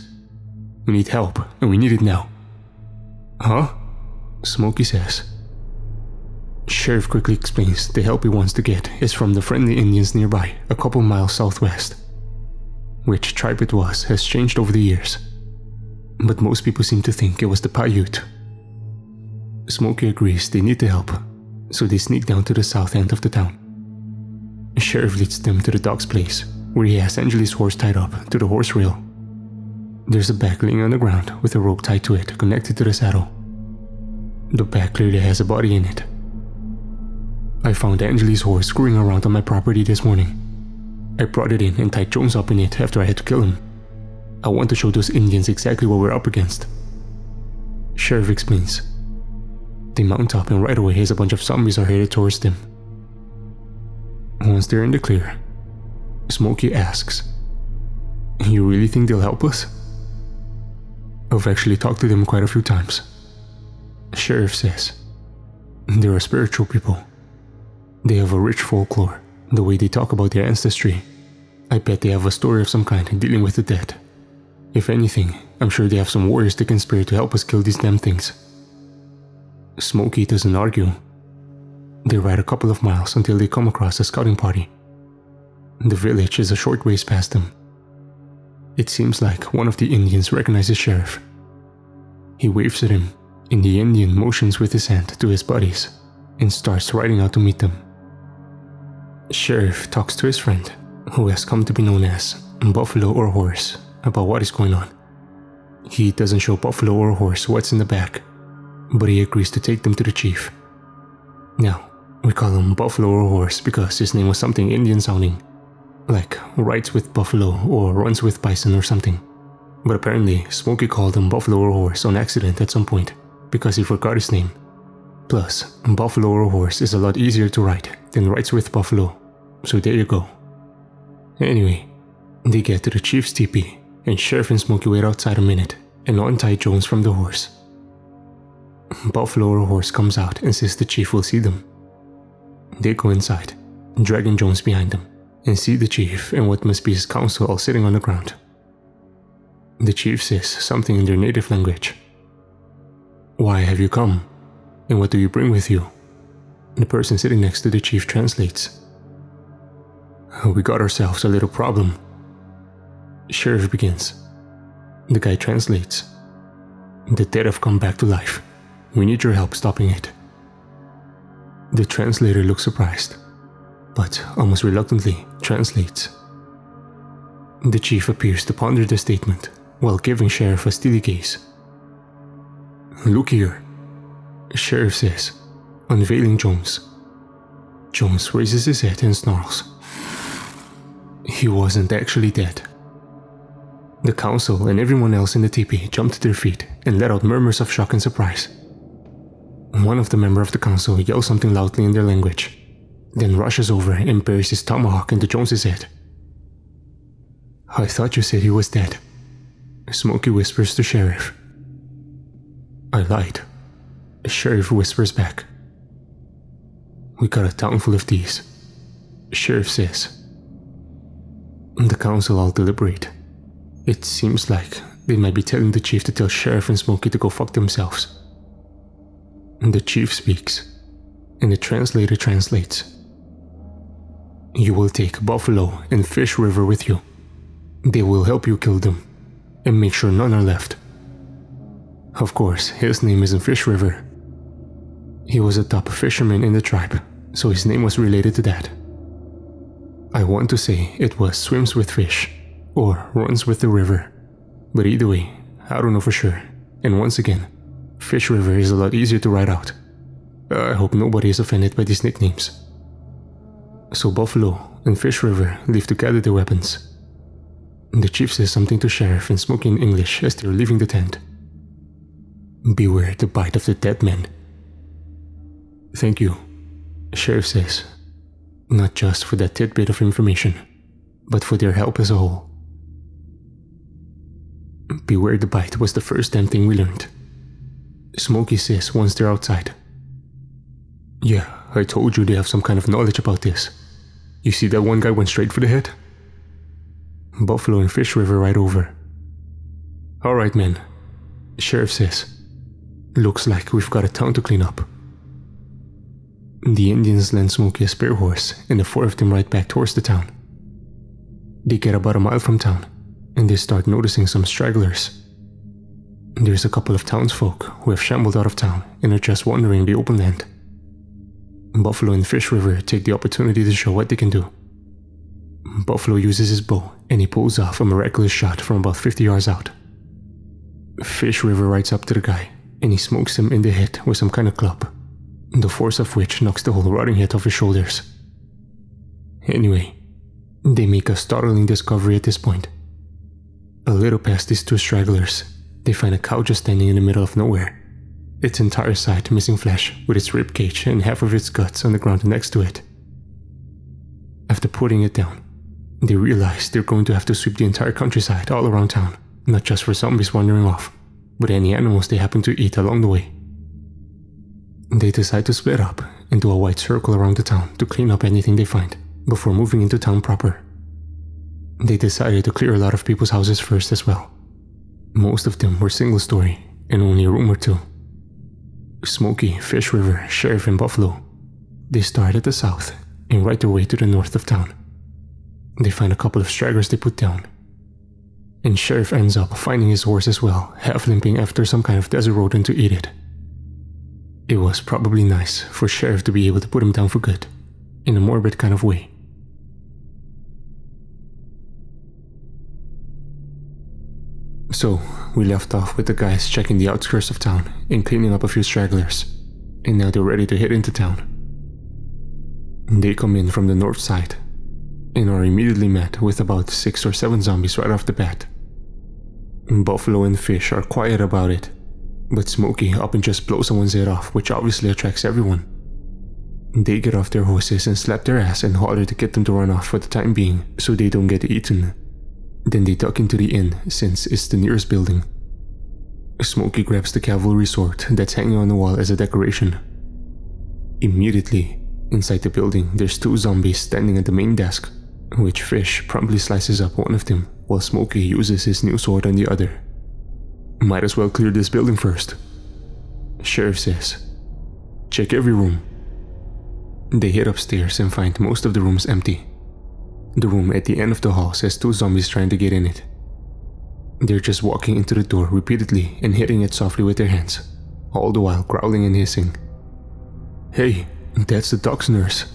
"We need help, and we need it now." "Huh?" Smokey says. Sheriff quickly explains the help he wants to get is from the friendly Indians nearby, a couple miles southwest. Which tribe it was has changed over the years, but most people seem to think it was the Paiute. Smokey agrees they need the help, so they sneak down to the south end of the town. Sheriff leads them to the doc's place, where he has Angeli's horse tied up to the horse rail. There's a bag laying on the ground with a rope tied to it connected to the saddle. The bag clearly has a body in it. "I found Angeli's horse screwing around on my property this morning. I brought it in and tied Jones up in it after I had to kill him. I want to show those Indians exactly what we're up against," Sheriff explains. They mount up and right away as a bunch of zombies are headed towards them. Once they're in the clear, Smokey asks, "You really think they'll help us?" "I've actually talked to them quite a few times," Sheriff says. "They're a spiritual people. They have a rich folklore, the way they talk about their ancestry. I bet they have a story of some kind dealing with the dead. If anything, I'm sure they have some warriors they can spare to help us kill these damn things." Smokey doesn't argue. They ride a couple of miles until they come across a scouting party. The village is a short ways past them. It seems like one of the Indians recognizes Sheriff. He waves at him, and the Indian motions with his hand to his buddies and starts riding out to meet them. Sheriff talks to his friend, who has come to be known as Buffalo or Horse, about what is going on. He doesn't show Buffalo or Horse what's in the bag, but he agrees to take them to the chief. Now, we call him Buffalo or Horse because his name was something Indian sounding, like rides with buffalo or runs with bison or something. But apparently, Smokey called him Buffalo or Horse on accident at some point because he forgot his name. Plus, Buffalo or Horse is a lot easier to write than rides with buffalo, so there you go. Anyway, they get to the chief's teepee, and Sheriff and Smokey wait outside a minute and untie Jones from the horse. Buffalo or Horse comes out and says the chief will see them. They go inside, dragging Jones behind them, and see the chief and what must be his council all sitting on the ground. The chief says something in their native language. "Why have you come? And what do you bring with you?" The person sitting next to the chief translates. "We got ourselves a little problem." Sheriff begins. The guy translates. "The dead have come back to life. We need your help stopping it." The translator looks surprised, but almost reluctantly translates. The chief appears to ponder the statement while giving Sheriff a steely gaze. "Look here," Sheriff says, unveiling Jones. Jones raises his head and snarls. He wasn't actually dead. The council and everyone else in the teepee jumped to their feet and let out murmurs of shock and surprise. One of the members of the council yells something loudly in their language, then rushes over and buries his tomahawk into Jones's head. "I thought you said he was dead," Smokey whispers to Sheriff. "I lied," Sheriff whispers back. "We got a town full of these," Sheriff says. The council all deliberate. It seems like they might be telling the chief to tell Sheriff and Smokey to go fuck themselves. The chief speaks, and the translator translates. You will take Buffalo and Fish River with you. They will help you kill them, and make sure none are left. Of course, his name isn't Fish River. He was a top fisherman in the tribe, so his name was related to that. I want to say it was Swims with Fish, or Runs with the River, but either way, I don't know for sure, and once again, Fish River is a lot easier to write out. I hope nobody is offended by these nicknames. So Buffalo and Fish River leave to gather their weapons. The chief says something to Sheriff and Smokey in English as they're leaving the tent. Beware the bite of the dead man. Thank you, Sheriff says, not just for that tidbit of information, but for their help as a whole. Beware the bite was the first damn thing we learned. Smokey says once they're outside. Yeah, I told you they have some kind of knowledge about this. You see that one guy went straight for the head? Buffalo and Fish River right over. Alright man, Sheriff says. Looks like we've got a town to clean up. The Indians lend Smokey a spare horse and the four of them ride back towards the town. They get about a mile from town and they start noticing some stragglers. There's a couple of townsfolk who have shambled out of town and are just wandering the open land. Buffalo and Fish River take the opportunity to show what they can do. Buffalo uses his bow and he pulls off a miraculous shot from about 50 yards out. Fish River rides up to the guy and he smokes him in the head with some kind of club, the force of which knocks the whole rotting head off his shoulders. Anyway, they make a startling discovery at this point. A little past these two stragglers, they find a cow just standing in the middle of nowhere. Its entire side missing flesh, with its rib cage and half of its guts on the ground next to it. After putting it down, they realize they're going to have to sweep the entire countryside all around town, not just for zombies wandering off, but any animals they happen to eat along the way. They decide to split up and do a wide circle around the town to clean up anything they find, before moving into town proper. They decided to clear a lot of people's houses first as well. Most of them were single story, and only a room or two. Smokey, Fish River, Sheriff and Buffalo. They start at the south and right their way to the north of town. They find a couple of stragglers they put down. And Sheriff ends up finding his horse as well, half limping after some kind of desert rodent to eat it. It was probably nice for Sheriff to be able to put him down for good, in a morbid kind of way. So, we left off with the guys checking the outskirts of town and cleaning up a few stragglers, and now they're ready to head into town. They come in from the north side, and are immediately met with about 6 or 7 zombies right off the bat. Buffalo and Fish are quiet about it, but Smokey up and just blows someone's head off, which obviously attracts everyone. They get off their horses and slap their ass and holler to get them to run off for the time being so they don't get eaten. Then they duck into the inn since it's the nearest building. Smokey grabs the cavalry sword that's hanging on the wall as a decoration. Immediately, inside the building, there's 2 zombies standing at the main desk, which Fish promptly slices up one of them while Smokey uses his new sword on the other. Might as well clear this building first, Sheriff says. Check every room. They head upstairs and find most of the rooms empty. The room at the end of the hall says 2 zombies trying to get in it. They're just walking into the door repeatedly and hitting it softly with their hands, all the while growling and hissing. Hey, that's the doc's nurse.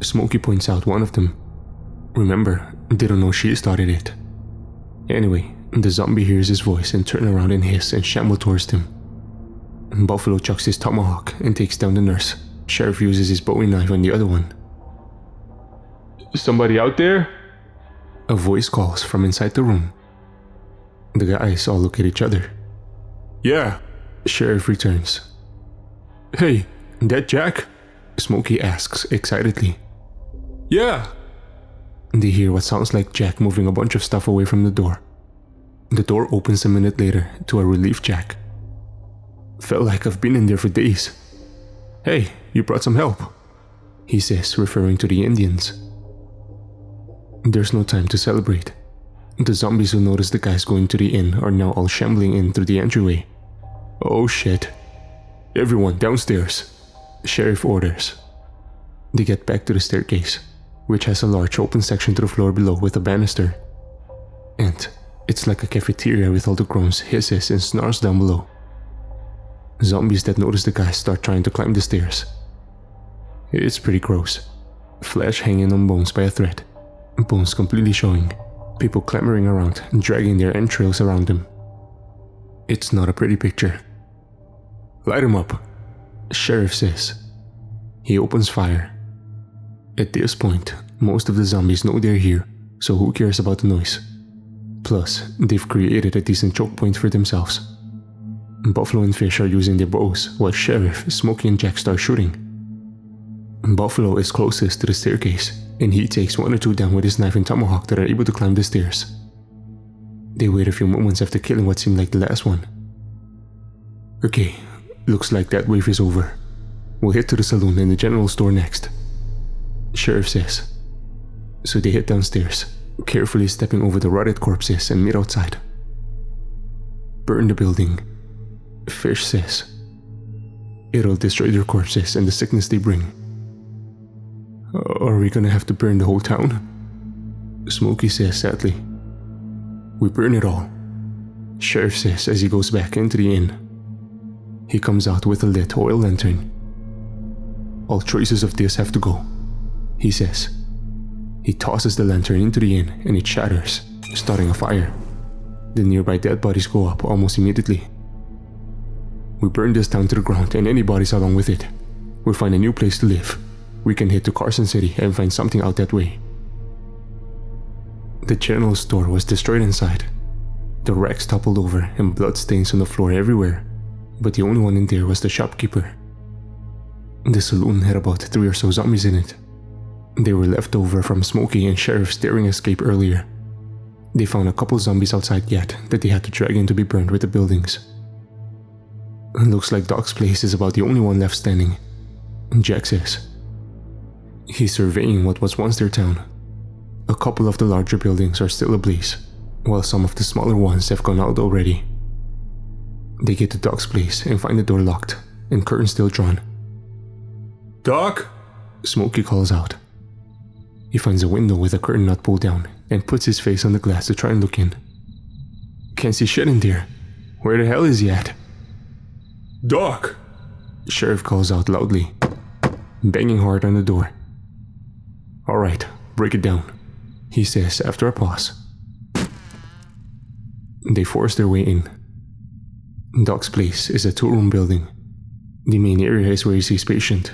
Smokey points out one of them. Remember, they don't know she started it. Anyway, the zombie hears his voice and turns around and hiss and shamble towards him. Buffalo chucks his tomahawk and takes down the nurse. Sheriff uses his bowie knife on the other one. Somebody out there? A voice calls from inside the room. The guys all look at each other. Yeah, Sheriff returns. Hey, that Jack? Smokey asks excitedly. Yeah. They hear what sounds like Jack moving a bunch of stuff away from the door. The door opens a minute later to a relieved Jack. Felt like I've been in there for days. Hey, you brought some help, he says, referring to the Indians. There's no time to celebrate. The zombies who notice the guys going to the inn are now all shambling in through the entryway. Oh shit. Everyone downstairs, Sheriff orders. They get back to the staircase. which has a large open section to the floor below with a banister. And it's like a cafeteria with all the groans, hisses, and snarls down below. Zombies that notice the guys start trying to climb the stairs. It's pretty gross. Flesh hanging on bones by a thread. Bones completely showing. People clambering around and dragging their entrails around them. It's not a pretty picture. "Light him up," Sheriff says. He opens fire. At this point, most of the zombies know they're here, so who cares about the noise? Plus, they've created a decent choke point for themselves. Buffalo and Fish are using their bows, while Sheriff, Smokey, and Jack start shooting. Buffalo is closest to the staircase, and he takes one or two down with his knife and tomahawk that are able to climb the stairs. They wait a few moments after killing what seemed like the last one. Okay, looks like that wave is over. We'll head to the saloon and the general store next, Sheriff says. So they head downstairs, carefully stepping over the rotted corpses and meet outside. Burn the building, Fish says. It'll destroy their corpses and the sickness they bring. Are we gonna have to burn the whole town? Smokey says sadly. We burn it all, Sheriff says as he goes back into the inn. He comes out with a lit oil lantern. All traces of this have to go, he says. He tosses the lantern into the inn and it shatters, starting a fire. The nearby dead bodies go up almost immediately. We burn this town to the ground and any bodies along with it. We'll find a new place to live. We can head to Carson City and find something out that way. The general store was destroyed inside. The racks toppled over and blood stains on the floor everywhere, but the only one in there was the shopkeeper. The saloon had about 3 or so zombies in it. They were left over from Smokey and Sheriff's daring escape earlier. They found a couple zombies outside yet that they had to drag in to be burned with the buildings. Looks like Doc's place is about the only one left standing, Jack says. He's surveying what was once their town. A couple of the larger buildings are still ablaze, while some of the smaller ones have gone out already. They get to Doc's place and find the door locked and curtains still drawn. "Doc!" Smokey calls out. He finds a window with a curtain not pulled down and puts his face on the glass to try and look in. Can't see shit in there. Where the hell is he at? "Doc!" Sheriff calls out loudly, banging hard on the door. "Alright, break it down," he says after a pause. They force their way in. Doc's place is a 2-room building. The main area is where he sees patient.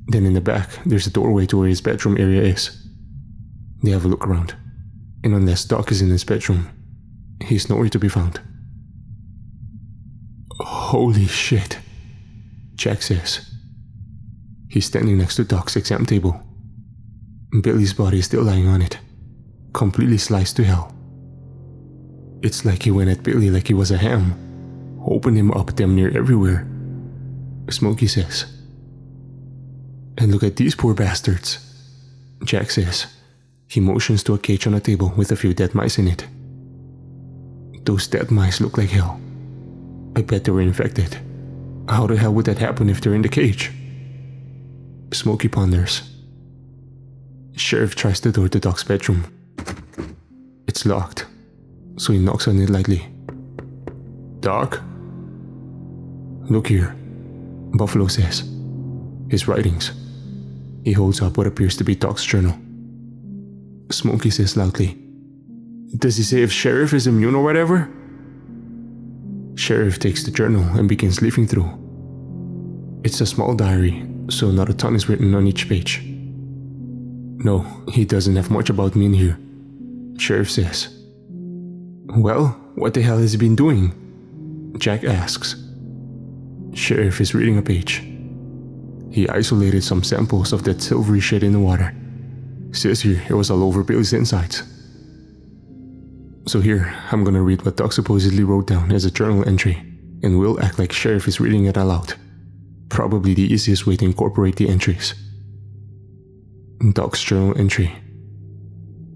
Then in the back, there's a doorway to where his bedroom area is. They have a look around, and unless Doc is in his bedroom, he's nowhere to be found. "Holy shit," Jack says. He's standing next to Doc's exam table. Billy's body is still lying on it, completely sliced to hell. It's like he went at Billy like he was a ham, opened him up damn near everywhere, Smokey says. "And look at these poor bastards," Jack says. He motions to a cage on a table with a few dead mice in it. "Those dead mice look like hell. I bet they were infected. How the hell would that happen if they're in the cage?" Smokey ponders. Sheriff tries the door to Doc's bedroom. It's locked, so he knocks on it lightly. "Doc?" "Look here," Buffalo says. His writings. He holds up what appears to be Doc's journal. Smokey says loudly, "Does he say if Sheriff is immune or whatever?" Sheriff takes the journal and begins leafing through. It's a small diary, so not a ton is written on each page. "No, he doesn't have much about me in here," Sheriff says. "Well, what the hell has he been doing?" Jack asks. Sheriff is reading a page. He isolated some samples of that silvery shit in the water. Says here it was all over Billy's insides. So here, I'm gonna read what Doc supposedly wrote down as a journal entry, and we'll act like Sheriff is reading it aloud. Probably the easiest way to incorporate the entries. Doc's journal entry.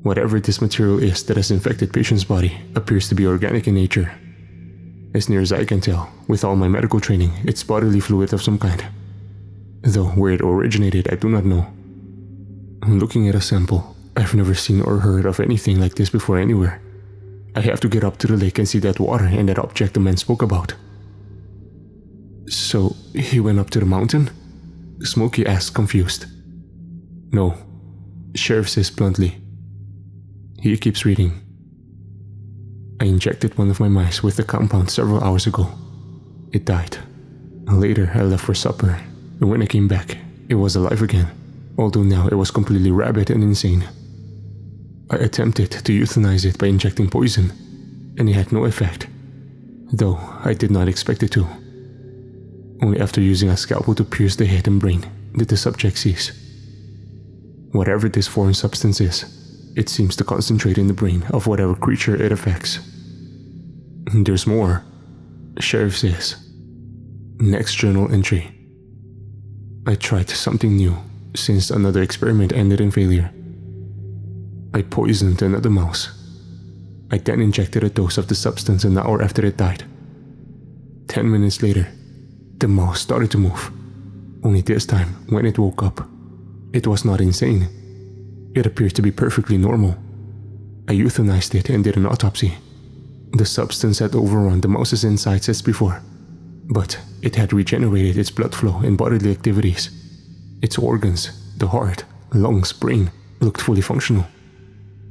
Whatever this material is that has infected patient's body appears to be organic in nature. As near as I can tell, with all my medical training, it's bodily fluid of some kind. Though where it originated I do not know. I'm looking at a sample. I've never seen or heard of anything like this before anywhere. I have to get up to the lake and see that water and that object the man spoke about. So, he went up to the mountain? Smokey asked, confused. No, Sheriff says bluntly. He keeps reading. I injected one of my mice with the compound several hours ago. It died. Later, I left for supper, and when I came back, it was alive again, although now it was completely rabid and insane. I attempted to euthanize it by injecting poison, and it had no effect, though I did not expect it to. Only after using a scalpel to pierce the head and brain did the subject cease. Whatever this foreign substance is, it seems to concentrate in the brain of whatever creature it affects. There's more, Sheriff says. Next journal entry. I tried something new, since another experiment ended in failure. I poisoned another mouse. I then injected a dose of the substance an hour after it died. 10 minutes later, the mouse started to move. Only this time, when it woke up, it was not insane. It appeared to be perfectly normal. I euthanized it and did an autopsy. The substance had overrun the mouse's insides as before, but it had regenerated its blood flow and bodily activities. Its organs, the heart, lungs, brain, looked fully functional.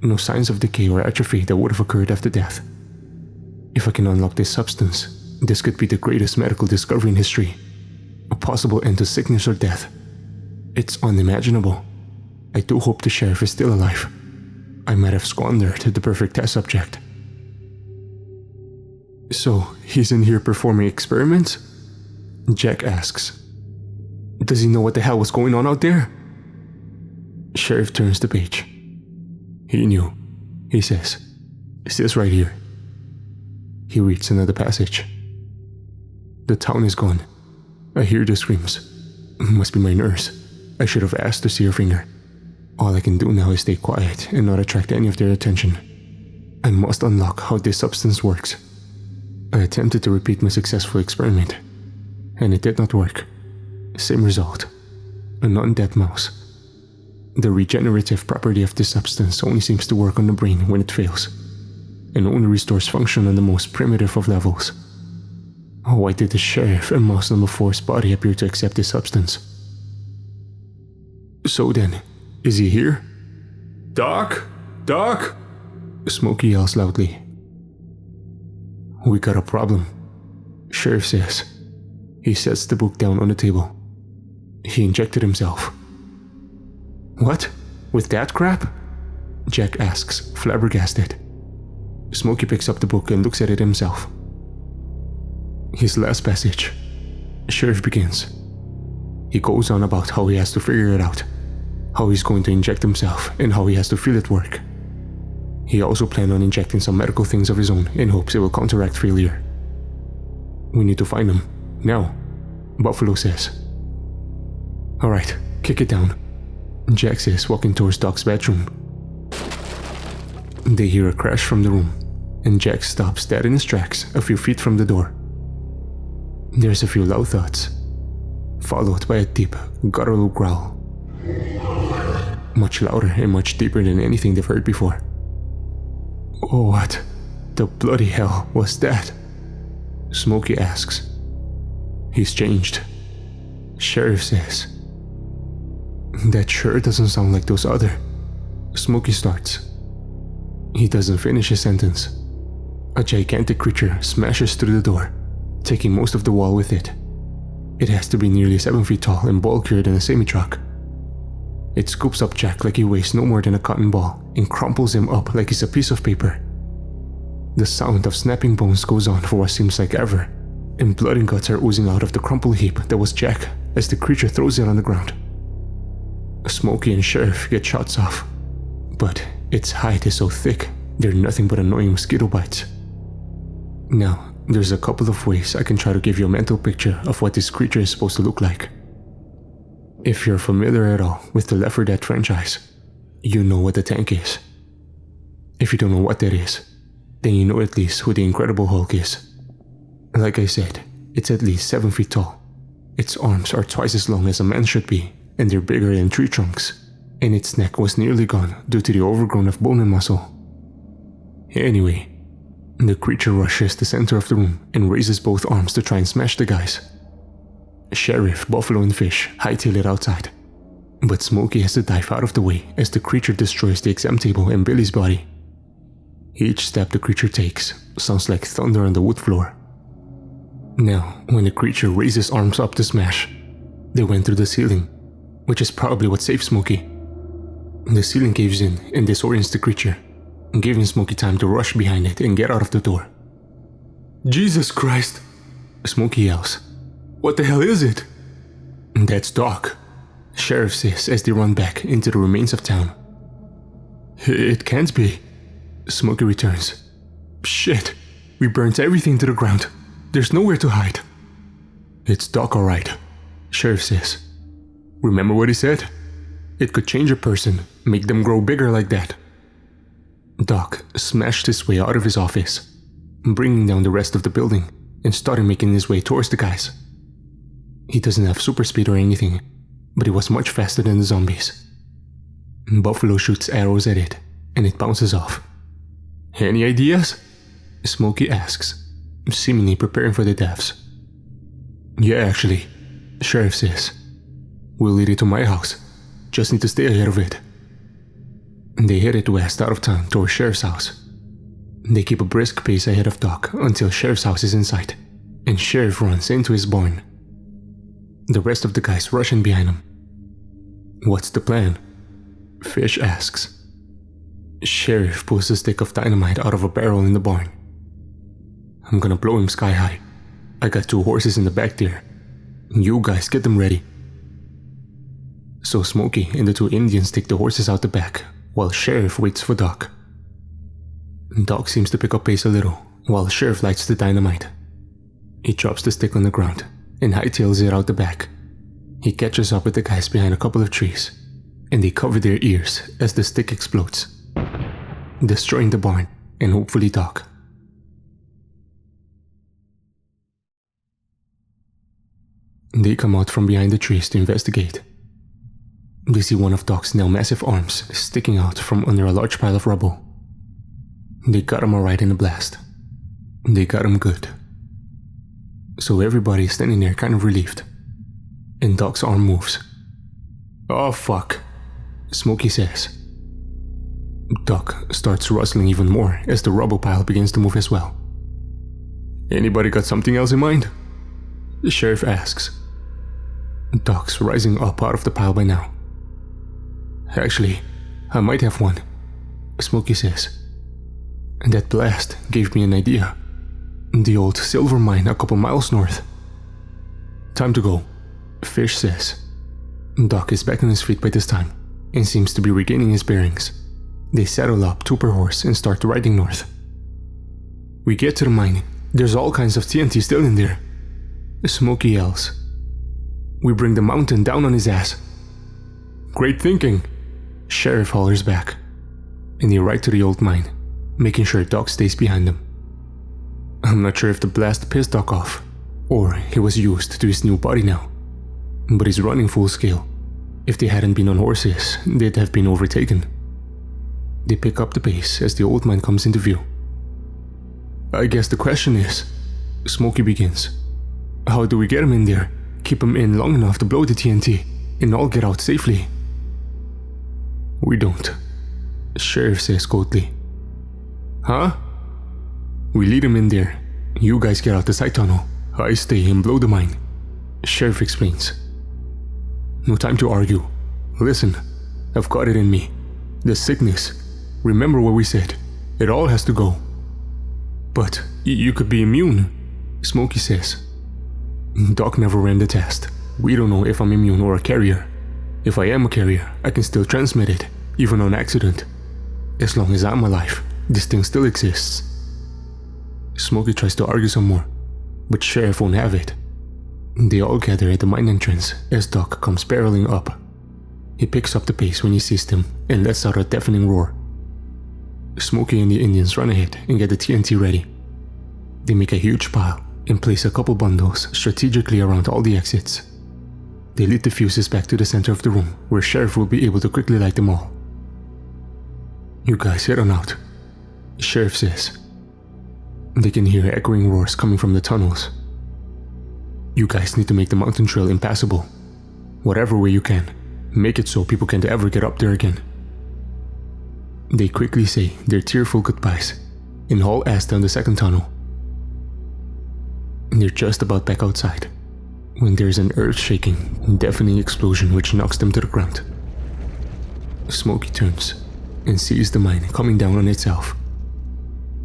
No signs of decay or atrophy that would have occurred after death. If I can unlock this substance, this could be the greatest medical discovery in history. A possible end to sickness or death. It's unimaginable. I do hope the sheriff is still alive. I might have squandered the perfect test subject. So, he's in here performing experiments? Jack asks. Does he know what the hell was going on out there? Sheriff turns the page. He knew, he says. It's this right here. He reads another passage. The town is gone. I hear the screams. Must be my nurse. I should have asked to see her finger. All I can do now is stay quiet and not attract any of their attention. I must unlock how this substance works. I attempted to repeat my successful experiment, and it did not work. Same result. A non-dead mouse. The regenerative property of this substance only seems to work on the brain when it fails, and only restores function on the most primitive of levels. Why did the sheriff and mouse number 4's body appear to accept this substance? So then, is he here? Doc? Doc? Smokey yells loudly. We got a problem, Sheriff says. He sets the book down on the table. He injected himself. What? With that crap? Jack asks, flabbergasted. Smokey picks up the book and looks at it himself. His last passage. Sheriff begins. He goes on about how he has to figure it out, how he's going to inject himself, and how he has to feel it work. He also planned on injecting some medical things of his own in hopes it will counteract failure. We need to find him, now, Buffalo says. Alright, kick it down, Jack says, walking towards Doc's bedroom. They hear a crash from the room, and Jack stops dead in his tracks a few feet from the door. There's a few loud thuds, followed by a deep, guttural growl. Much louder and much deeper than anything they've heard before. What the bloody hell was that? Smokey asks. He's changed, Sheriff says. That sure doesn't sound like those other. Smokey starts. He doesn't finish his sentence. A gigantic creature smashes through the door, taking most of the wall with it. It has to be nearly 7 feet tall and bulkier than a semi-truck. It scoops up Jack like he weighs no more than a cotton ball and crumples him up like he's a piece of paper. The sound of snapping bones goes on for what seems like ever, and blood and guts are oozing out of the crumpled heap that was Jack as the creature throws it on the ground. Smokey and Sheriff get shots off, but its hide is so thick they're nothing but annoying mosquito bites. Now, there's a couple of ways I can try to give you a mental picture of what this creature is supposed to look like. If you're familiar at all with the Left 4 Dead franchise, you know what the tank is. If you don't know what that is, then you know at least who the Incredible Hulk is. Like I said, it's at least 7 feet tall. Its arms are twice as long as a man should be, and they're bigger than tree trunks. and its neck was nearly gone due to the overgrown of bone and muscle. Anyway, the creature rushes the center of the room and raises both arms to try and smash the guys. Sheriff, Buffalo, and Fish hightail it outside, but Smokey has to dive out of the way as the creature destroys the exam table and Billy's body. Each step the creature takes sounds like thunder on the wood floor. Now, when the creature raises arms up to smash, they went through the ceiling, which is probably what saved Smokey. The ceiling caves in and disorients the creature, giving Smokey time to rush behind it and get out of the door. "Jesus Christ!" Smokey yells. "What the hell is it?" "That's Doc," Sheriff says as they run back into the remains of town. "It can't be," Smokey returns. "Shit, we burnt everything to the ground. There's nowhere to hide." "It's Doc alright," Sheriff says. "Remember what he said? It could change a person, make them grow bigger like that." Doc smashed his way out of his office, bringing down the rest of the building and started making his way towards the guys. He doesn't have super speed or anything, but he was much faster than the zombies. Buffalo shoots arrows at it, and it bounces off. "Any ideas?" Smokey asks, seemingly preparing for the deaths. "Yeah, actually," Sheriff says. "We'll lead it to my house. Just need to stay ahead of it." They headed west out of town towards Sheriff's house. They keep a brisk pace ahead of Doc until Sheriff's house is in sight, and Sheriff runs into his barn. The rest of the guys rush in behind him. "What's the plan?" Fish asks. Sheriff pulls a stick of dynamite out of a barrel in the barn. "I'm gonna blow him sky high. I got 2 horses in the back there. You guys get them ready." So Smokey and the 2 Indians take the horses out the back, while Sheriff waits for Doc. Doc seems to pick up pace a little, while Sheriff lights the dynamite. He drops the stick on the ground and hightails it out the back. He catches up with the guys behind a couple of trees, and they cover their ears as the stick explodes, destroying the barn and hopefully Doc. They come out from behind the trees to investigate. They see one of Doc's now massive arms sticking out from under a large pile of rubble. They got him alright in the blast. They got him good. So everybody is standing there kind of relieved. And Doc's arm moves. "Oh fuck," Smokey says. Doc starts rustling even more as the rubble pile begins to move as well. "Anybody got something else in mind?" the Sheriff asks. Doc's rising up out of the pile by now. "Actually, I might have one," Smokey says. "That blast gave me an idea. The old silver mine a couple miles north." "Time to go," Fish says. Doc is back on his feet by this time and seems to be regaining his bearings. They saddle up 2 per horse and start riding north. "We get to the mine. There's all kinds of TNT still in there," Smokey yells. "We bring the mountain down on his ass." "Great thinking," Sheriff hollers back. And they ride to the old mine, making sure Doc stays behind them. I'm not sure if the blast pissed Doc off, or he was used to his new body now, but he's running full scale. If they hadn't been on horses, they'd have been overtaken. They pick up the pace as the old mine comes into view. "I guess the question is," Smokey begins, "how do we get him in there, keep him in long enough to blow the TNT, and all get out safely?" "We don't," Sheriff says coldly. "Huh?" "We lead him in there. You guys get out the side tunnel. I stay and blow the mine," Sheriff explains. "No time to argue. Listen, I've got it in me. The sickness. Remember what we said. It all has to go." "But you could be immune," Smokey says. "Doc never ran the test. We don't know if I'm immune or a carrier. If I am a carrier, I can still transmit it, even on accident. As long as I'm alive, this thing still exists." Smokey tries to argue some more, but Sheriff won't have it. They all gather at the mine entrance as Doc comes barreling up. He picks up the pace when he sees them and lets out a deafening roar. Smokey and the Indians run ahead and get the TNT ready. They make a huge pile and place a couple bundles strategically around all the exits. They lit the fuses back to the center of the room, where Sheriff will be able to quickly light them all. "You guys head on out," Sheriff says. They can hear echoing roars coming from the tunnels. "You guys need to make the mountain trail impassable. Whatever way you can, make it so people can't ever get up there again." They quickly say their tearful goodbyes and haul ass down the second tunnel. They're just about back outside when there's an earth-shaking, deafening explosion which knocks them to the ground. Smokey turns and sees the mine coming down on itself.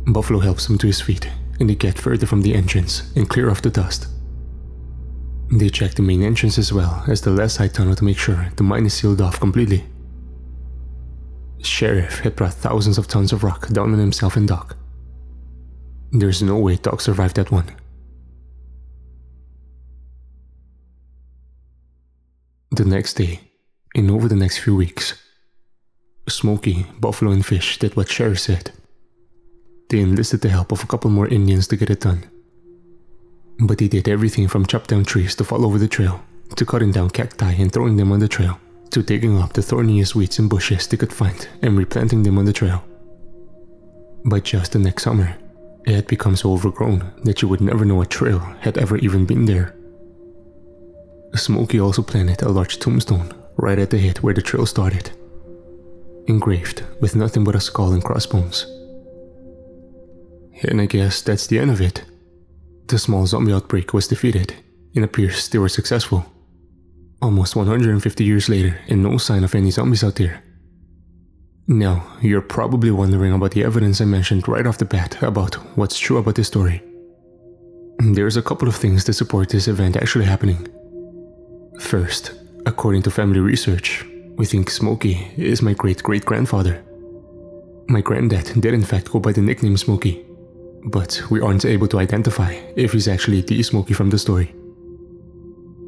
Buffalo helps him to his feet, and they get further from the entrance and clear off the dust. They check the main entrance as well as the left side tunnel to make sure the mine is sealed off completely. Sheriff had brought thousands of tons of rock down on himself and Doc. There's no way Doc survived that one. The next day, and over the next few weeks, Smokey, Buffalo, and Fish did what Sheriff said. They enlisted the help of a couple more Indians to get it done. But they did everything from chop down trees to fall over the trail, to cutting down cacti and throwing them on the trail, to digging up the thorniest weeds and bushes they could find and replanting them on the trail. By just the next summer, it had become so overgrown that you would never know a trail had ever even been there. Smokey also planted a large tombstone right at the head where the trail started, engraved with nothing but a skull and crossbones. And I guess that's the end of it. The small zombie outbreak was defeated, and appears they were successful. Almost 150 years later, and no sign of any zombies out there. Now, you're probably wondering about the evidence I mentioned right off the bat about what's true about this story. There's a couple of things that support this event actually happening. First, according to family research, we think Smokey is my great-great-grandfather. My granddad did in fact go by the nickname Smokey, but we aren't able to identify if he's actually the Smokey from the story.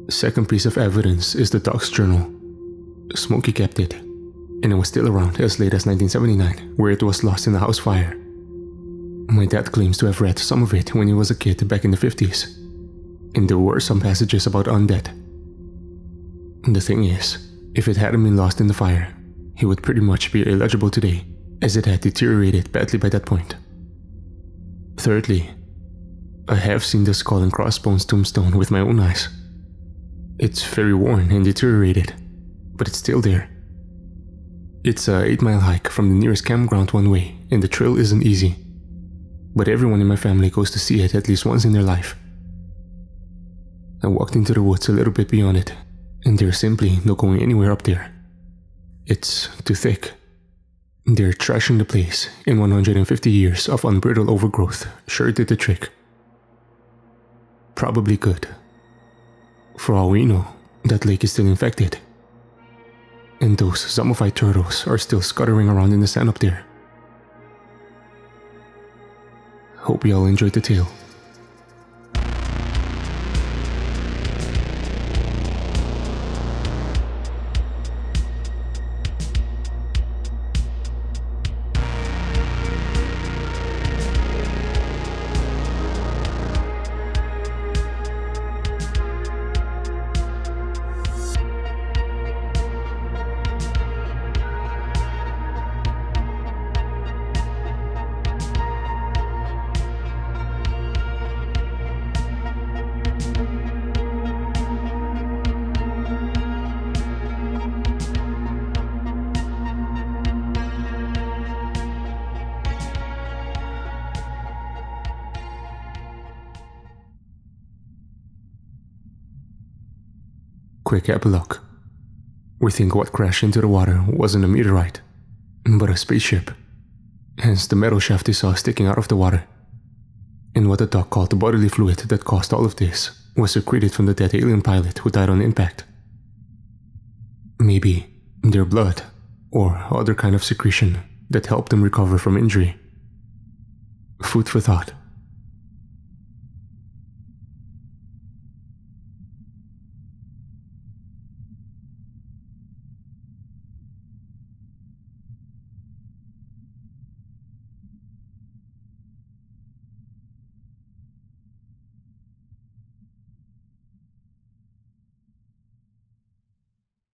Second piece of evidence is the Doc's journal. Smokey kept it, and it was still around as late as 1979, where it was lost in a house fire. My dad claims to have read some of it when he was a kid back in the 50s, and there were some passages about undead. The thing is, if it hadn't been lost in the fire, he would pretty much be illegible today, as it had deteriorated badly by that point. Thirdly, I have seen the skull and crossbones tombstone with my own eyes. It's very worn and deteriorated, but it's still there. It's a 8-mile hike from the nearest campground one way, and the trail isn't easy. But everyone in my family goes to see it at least once in their life. I walked into the woods a little bit beyond it, and there's simply no going anywhere up there. It's too thick. They're trashing the place, and 150 years of unbridled overgrowth sure did the trick. Probably good. For all we know, that lake is still infected. And those zombified turtles are still scuttering around in the sand up there. Hope you all enjoyed the tale. Quick epilogue. We think what crashed into the water wasn't a meteorite, but a spaceship. Hence the metal shaft they saw sticking out of the water. And what the doc called the bodily fluid that caused all of this was secreted from the dead alien pilot who died on impact. Maybe their blood, or other kind of secretion that helped them recover from injury. Food for thought.